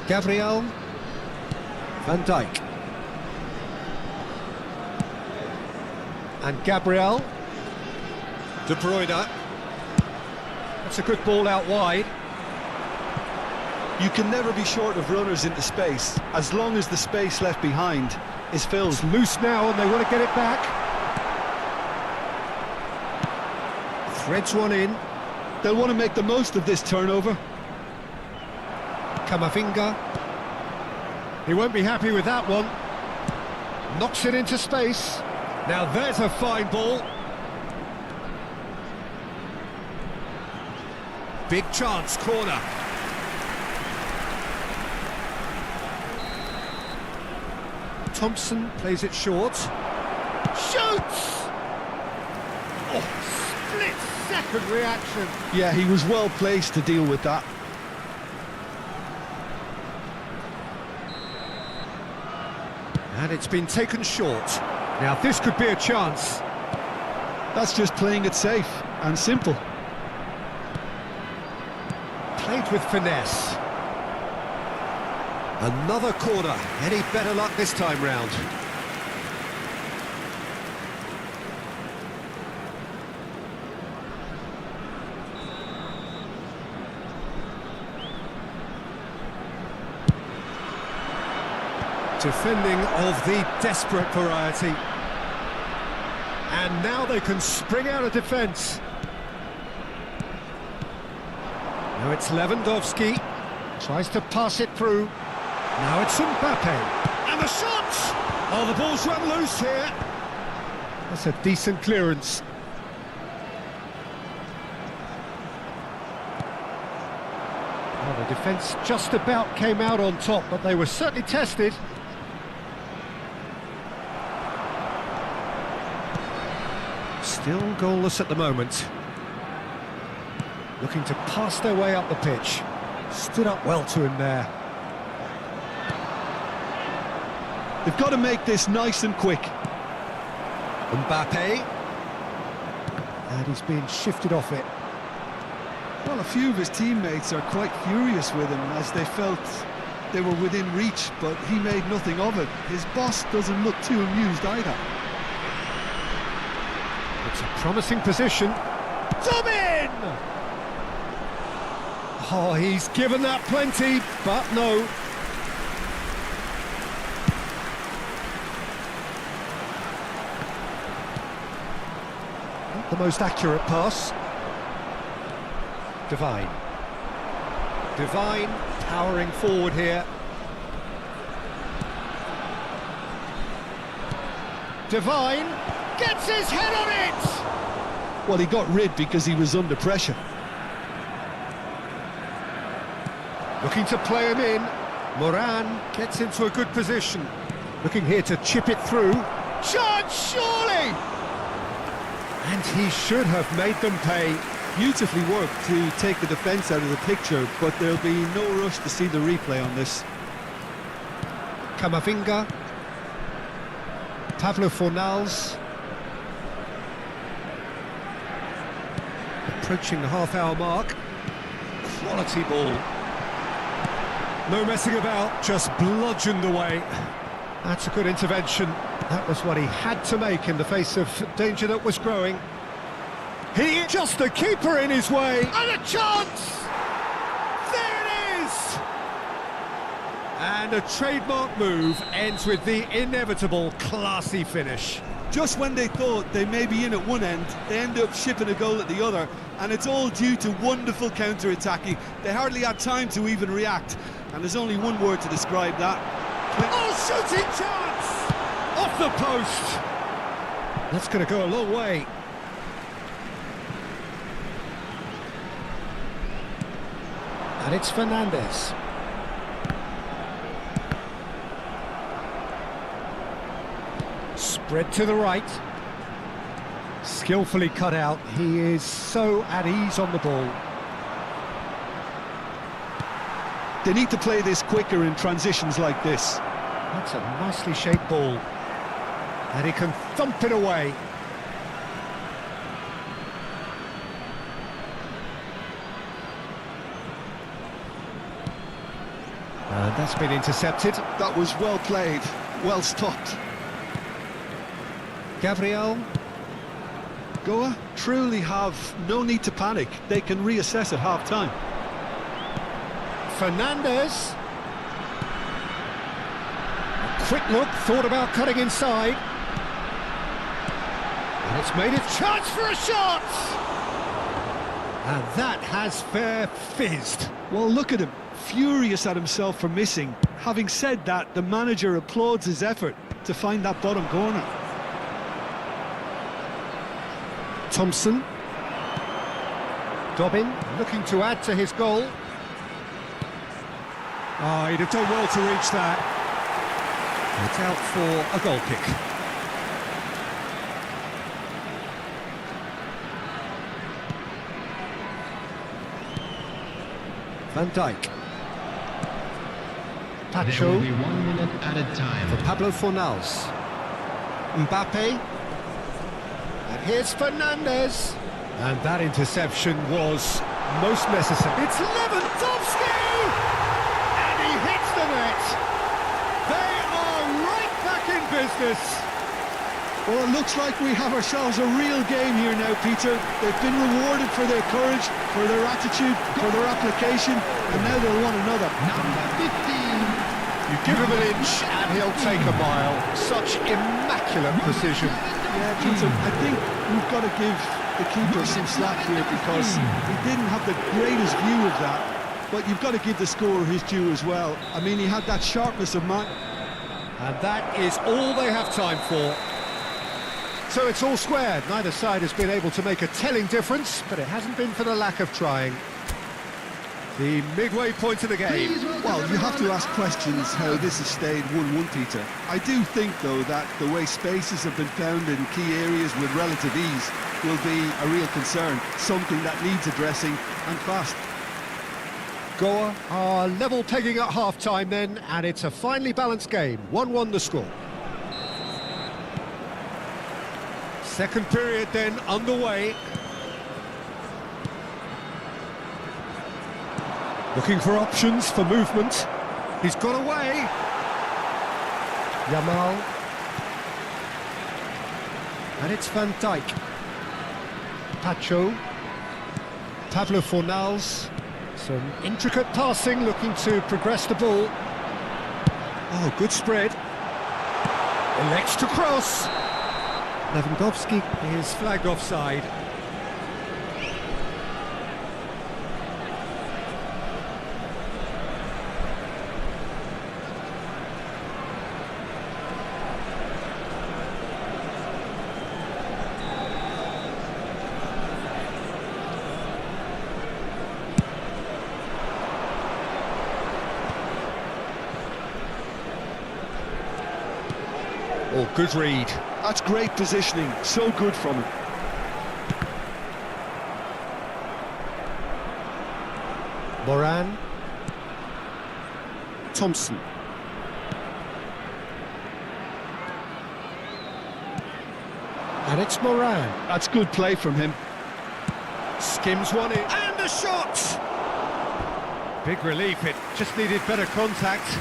Gabriel. Van Dijk. And Gabriel. De Bruyne. That's a good ball out wide. You can never be short of runners into space, as long as the space left behind is filled. It's loose now and they want to get it back. Threads one in. They'll want to make the most of this turnover. Camavinga. He won't be happy with that one. Knocks it into space. Now there's a fine ball. Big chance, corner. Thompson plays it short. Shoots! Oh, split-second reaction. Yeah, he was well placed to deal with that. And it's been taken short. Now this could be a chance. That's just playing it safe and simple. Played with finesse. Another corner. Any better luck this time round? Defending of the desperate variety. And now they can spring out of defence. Now it's Lewandowski. Tries to pass it through. Now it's Mbappe. And the shot! Oh, the ball's run loose here. That's a decent clearance. Well, the defence just about came out on top, but they were certainly tested. Still goalless at the moment. Looking to pass their way up the pitch. Stood up well to him there. They've got to make this nice and quick. Mbappe. And he's being shifted off it. Well, a few of his teammates are quite furious with him as they felt they were within reach, but he made nothing of it. His boss doesn't look too amused either. It's a promising position. Zoom in! Oh, he's given that plenty, but no. Not the most accurate pass. Divine. Divine powering forward here. Divine gets his head on it! Well, he got rid because he was under pressure. Looking to play him in. Moran gets into a good position. Looking here to chip it through. Chance, surely! And he should have made them pay. Beautifully worked to take the defence out of the picture, but there'll be no rush to see the replay on this. Camavinga. Pablo Fornals. Approaching the half-hour mark. Quality ball. No messing about, just bludgeoned away. That's a good intervention. That was what he had to make in the face of danger that was growing. He just the keeper in his way. And a chance! There it is! And a trademark move ends with the inevitable classy finish. Just when they thought they may be in at one end, they end up shipping a goal at the other, and it's all due to wonderful counter-attacking. They hardly had time to even react, and there's only one word to describe that. Oh, shooting chance! Off the post! That's going to go a long way. And it's Fernandez. Spread to the right. Skillfully cut out. He is so at ease on the ball. They need to play this quicker in transitions like this. That's a nicely shaped ball. And he can thump it away. And that's been intercepted. That was well played, well stopped. Gabriel. Goa truly have no need to panic. They can reassess at half-time. Fernandez. A quick look, thought about cutting inside. And it's made a chance for a shot! And that has fair fizzed. Well, look at him, furious at himself for missing. Having said that, the manager applauds his effort to find that bottom corner. Thompson. Dobbin looking to add to his goal. Oh, he'd have done well to reach that. It's out for a goal kick. Van Dijk. There Pacho will be 1 minute added time. for Pablo Fornals. Mbappe. And here's Fernandez. And that interception was most necessary. It's Lewandowski! And he hits the net. They are right back in business. Well, it looks like we have ourselves a real game here now, Peter. They've been rewarded for their courage, for their attitude, for their application, and now they'll want another. Number 15. You give him an inch and he'll take a mile. Such immaculate precision. Yeah, Peter, I think we've got to give the keeper some slack here because he didn't have the greatest view of that. But you've got to give the scorer his due as well. I mean, he had that sharpness of mind. And that is all they have time for. So it's all squared. Neither side has been able to make a telling difference, but it hasn't been for the lack of trying. The midway point of the game. Well, you have to ask questions how this has stayed 1-1, Peter. I do think, though, that the way spaces have been found in key areas with relative ease will be a real concern, something that needs addressing, and fast. Goa are level pegging at half-time then, and it's a finely balanced game. 1-1 the score. Second period then underway. Looking for options for movement. He's got away. Yamal. And it's Van Dijk. Pacho. Pablo Fornals. Some intricate passing, looking to progress the ball. Oh, good spread. Elects to cross. Lewandowski Is flagged offside. Oh, good read. That's great positioning, so good from him. Moran. Thompson. And it's Moran. That's good play from him. Skims one in. And a shot! Big relief, it just needed better contact.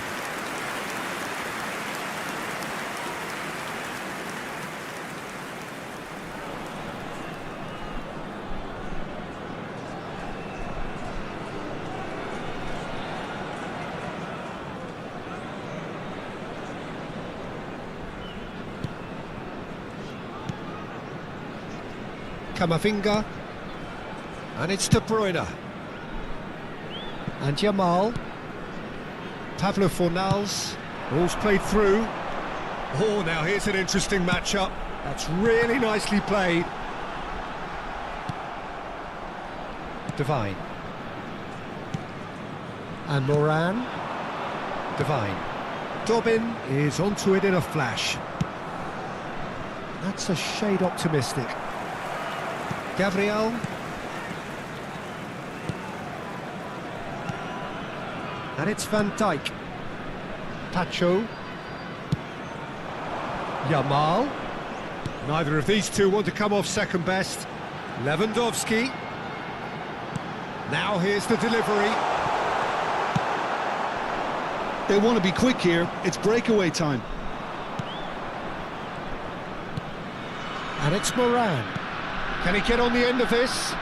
Kamavinga, and it's De Bruyne, and Yamal, Pablo Fornals, Ball's played through. Oh, now here's an interesting matchup. That's really nicely played. Devine, and Moran, Devine, Dobbin is onto it in a flash. that's a shade optimistic. Gabriel, and it's Van Dijk, Pacho, Yamal, Neither of these two want to come off second best. Lewandowski. Now here's the delivery. They want to be quick here. It's breakaway time. and it's Moran. Can he get on the end of this?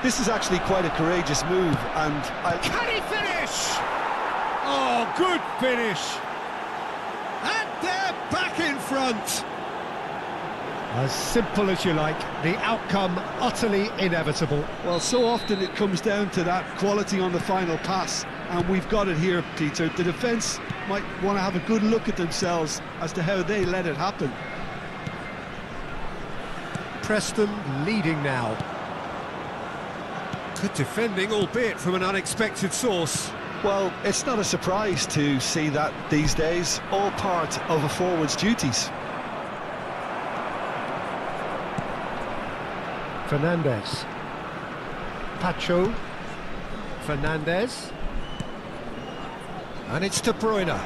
This is actually quite a courageous move, and Can he finish? Oh, good finish. And they're back in front. As simple as you like, the outcome utterly inevitable. well, so often it comes down to that quality on the final pass, and we've got it here, Peter. The defence might want to have a good look at themselves as to how they let it happen. Preston leading now. Good defending, albeit from an unexpected source. Well, it's not a surprise to see that these days, all part of a forward's duties. Fernandez. Pacho. Fernandez. And it's De Bruyne.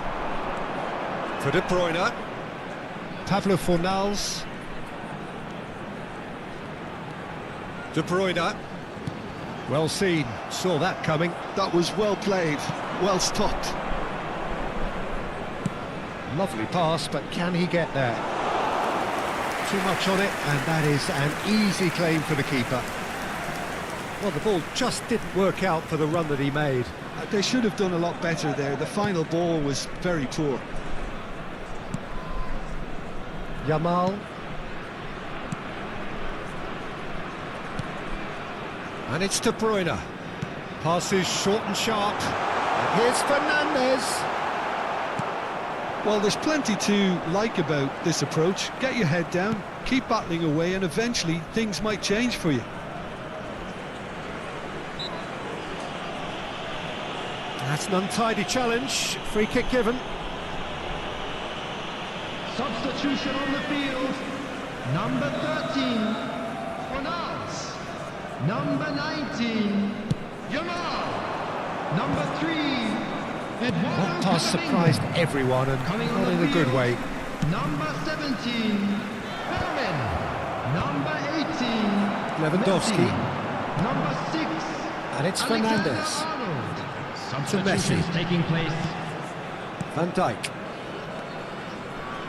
For De Bruyne. Pablo Fornals. De Bruyne. Well seen, saw that coming. That was well played, well stopped. Lovely pass, but can he get there? Too much on it, and that is an easy claim for the keeper. Well, the ball just didn't work out for the run that he made. They should have done a lot better there. The final ball was very poor. Yamal. And it's De Bruyne. Passes short and sharp. And here's Fernandez. Well, there's plenty to like about this approach. Get your head down, keep battling away, and eventually things might change for you. That's an untidy challenge. Free kick given. Substitution on the field. Number 13, Fornals. Number 19, Yamal. Number 3, Eduardo. That pass surprised everyone, and Coming on not the in a good field. way. Number 17, Berman. Number 18, Lewandowski. Messi. Number 6, And it's Alexander Fernandez. Arnold. To Messi. Substitutions taking place. Van Dijk.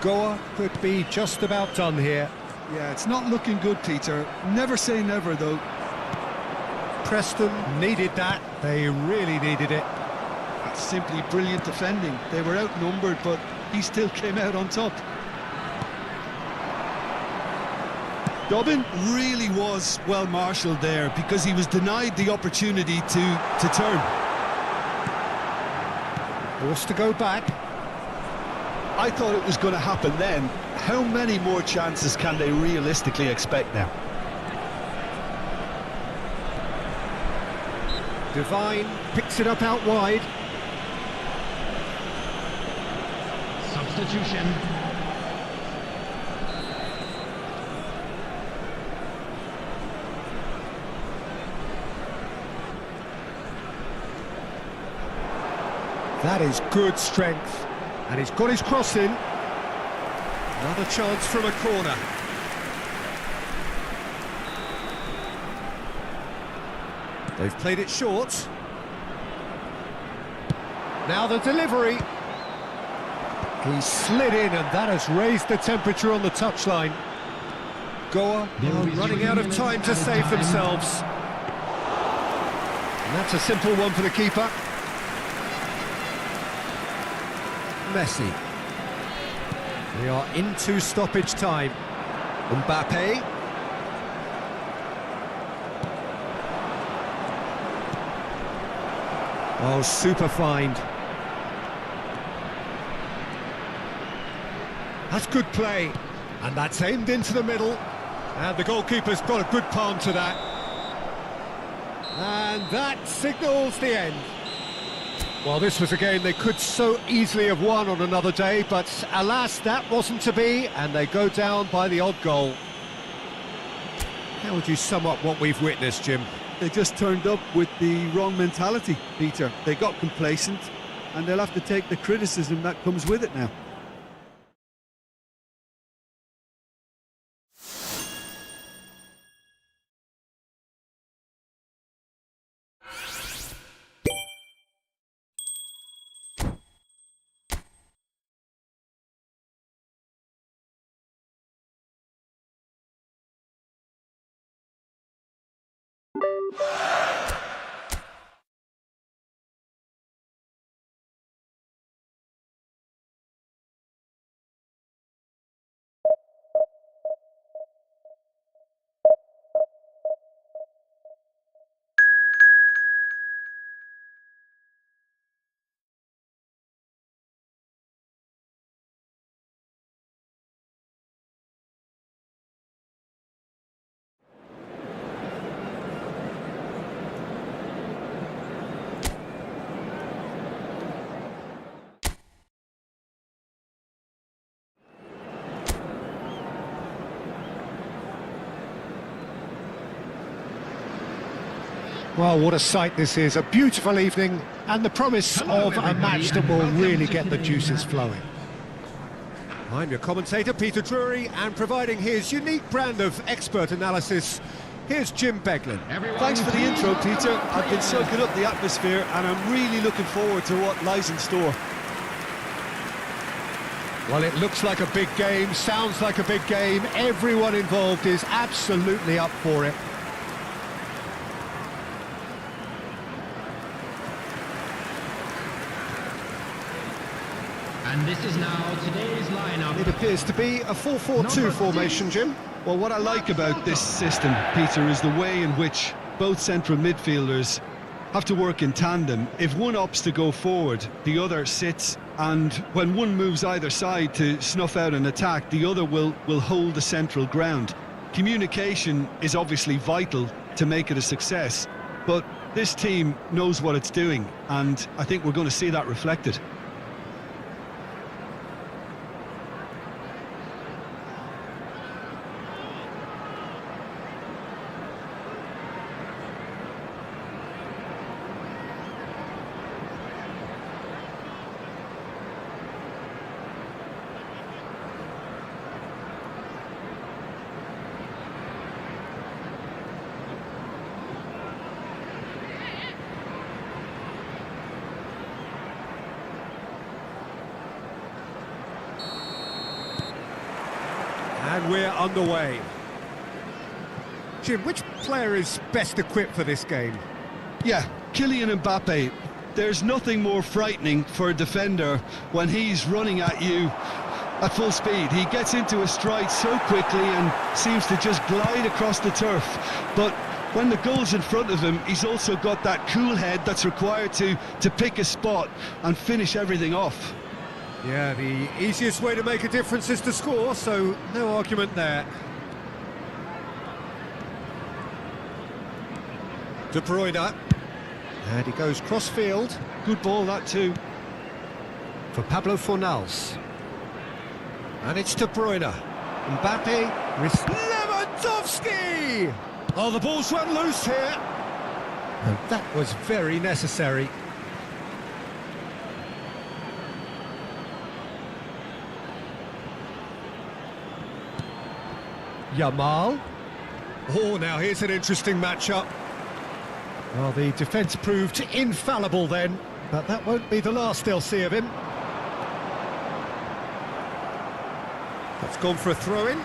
Goa could be just about done here. Yeah, it's not looking good, Peter. Never say never, though. Preston needed that. They really needed it. That's simply brilliant defending. They were outnumbered, but he still came out on top. Dobbin really was well marshalled there because he was denied the opportunity to turn. Forced to go back. I thought it was going to happen then. How many more chances can they realistically expect now? Devine picks it up out wide. Substitution. That is good strength. And he's got his cross in. Another chance from a corner. They've played it short. Now the delivery. He slid in, and that has raised the temperature on the touchline. Goa running out of time to save themselves. And that's a simple one for the keeper. Messi. We are into stoppage time. Mbappe. Oh, super find. That's good play. And that's aimed into the middle. And the goalkeeper's got a good palm to that. And that signals the end. Well, this was a game they could so easily have won on another day, but alas, that wasn't to be, and they go down by the odd goal. How would you sum up what we've witnessed, Jim? They just turned up with the wrong mentality, Peter. They got complacent, and they'll have to take the criticism that comes with it now. Well, what a sight this is. A beautiful evening and the promise of a match that will really get the juices flowing. I'm your commentator, Peter Drury, and providing his unique brand of expert analysis, here's Jim Beglin. Thanks for the intro, Peter. I've been soaking up the atmosphere, and I'm really looking forward to what lies in store. Well, it looks like a big game, sounds like a big game. Everyone involved is absolutely up for it. And this is now today's lineup. It appears to be a 4-4-2 formation, Jim. Well, what I like about this system, Peter, is the way in which both central midfielders have to work in tandem. If one opts to go forward, the other sits, and when one moves either side to snuff out an attack, the other will hold the central ground. Communication is obviously vital to make it a success, but this team knows what it's doing, and I think we're going to see that reflected. And we're underway. Jim, which player is best equipped for this game? Yeah, Kylian Mbappe. There's nothing more frightening for a defender when he's running at you at full speed. He gets into a stride so quickly and seems to just glide across the turf. But when the goal's in front of him, he's also got that cool head that's required to pick a spot and finish everything off. Yeah, the easiest way to make a difference is to score, so no argument there. De Bruyne. And he goes cross-field Good ball, that too. for Pablo Fornals. And it's De Bruyne. Mbappe, Lewandowski! Oh, the ball's run loose here. And that was very necessary. Yamal. Oh, now here's an interesting matchup. Well, the defence proved infallible then. But that won't be the last they'll see of him. That's gone for a throw-in.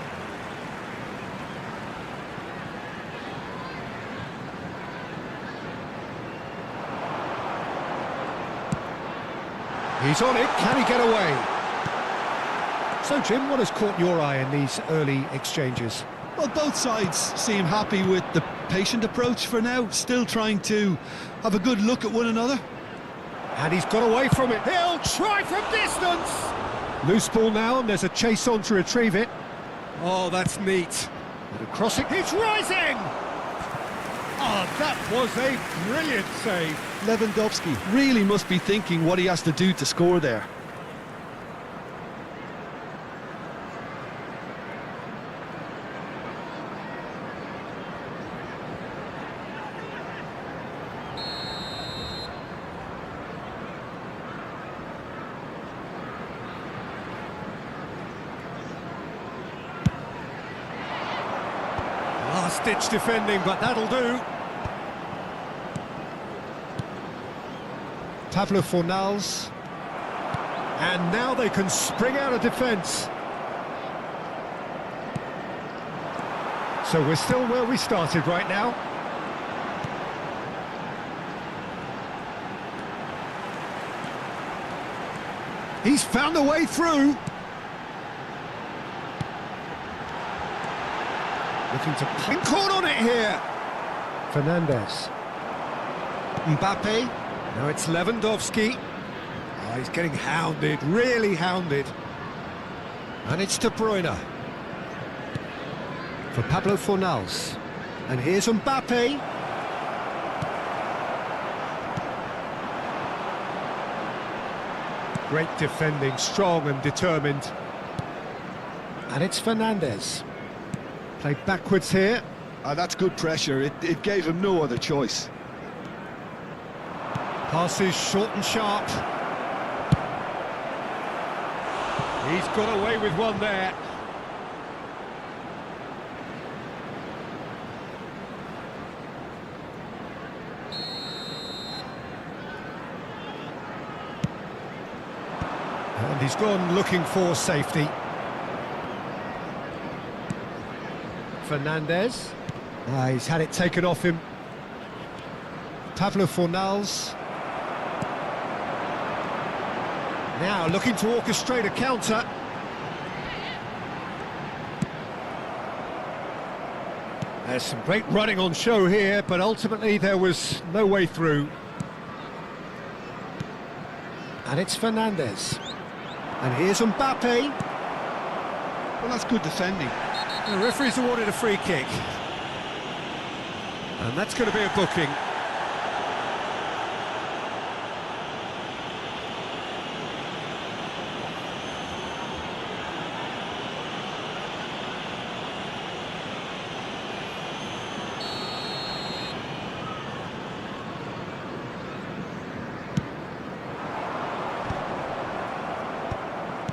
He's on it, can he get away? So, Jim, what has caught your eye in these early exchanges? Well, both sides seem happy with the patient approach for now, still trying to have a good look at one another. And he's got away from it. He'll try from distance! Loose ball now, and there's a chase on to retrieve it. Oh, that's neat. But a crossing, it's rising! Oh, that was a brilliant save. Lewandowski really must be thinking what he has to do to score there. Last-ditch defending, but that'll do. Pablo Fornals. And now they can spring out of defence. So we're still where we started right now. He's found a way through. Looking to pin caught on it here. Fernandes. Mbappe. Now it's Lewandowski. Oh, he's getting hounded, really hounded. And it's De Bruyne. For Pablo Fornals. And here's Mbappe. Great defending, strong and determined. And it's Fernandes. Played backwards here. That's good pressure. It gave him no other choice. Passes short and sharp. He's got away with one there. And he's gone looking for safety. Fernandes. He's had it taken off him. Pablo Fornals. Now looking to orchestrate a counter. There's some great running on show here, but ultimately there was no way through. And it's Fernandes. And here's Mbappe. Well, that's good defending. The referee's awarded a free kick. And that's going to be a booking.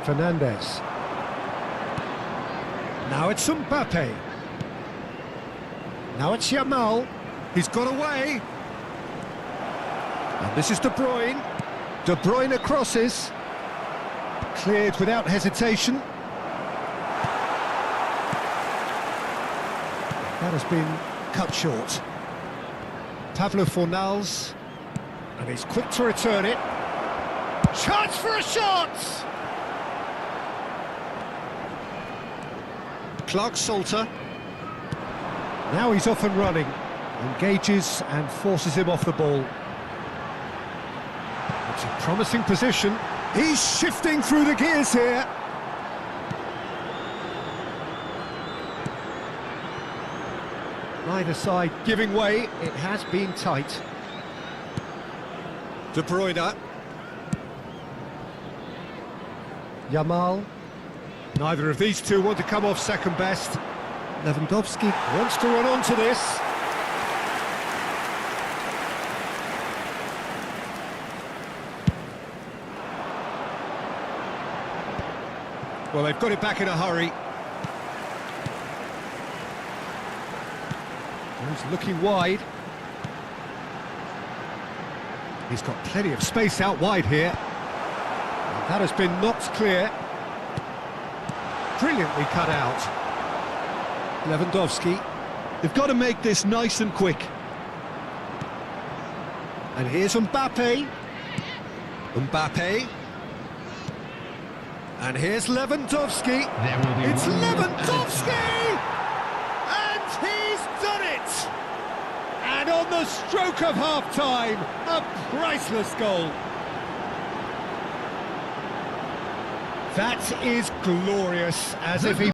Fernandes. Now it's Mbappe. Now it's Yamal. He's got away. And this is De Bruyne. De Bruyne crosses. Cleared without hesitation. That has been cut short. Pablo Fornals. And he's quick to return it. Chance for a shot! Clark Salter. Now he's off and running. Engages and forces him off the ball. It's a promising position. He's shifting through the gears here. Neither side giving way. It has been tight. De Bruyne. Yamal. Neither of these two want to come off second best. Lewandowski wants to run onto this. Well, they've got it back in a hurry. He's looking wide. He's got plenty of space out wide here. And that has been knocked clear. Brilliantly cut out. Lewandowski. They've got to make this nice and quick. And here's Mbappe. Mbappe. And here's Lewandowski. There will be It's one more Lewandowski! And he's done it! And on the stroke of half-time, a priceless goal. That is glorious, as if he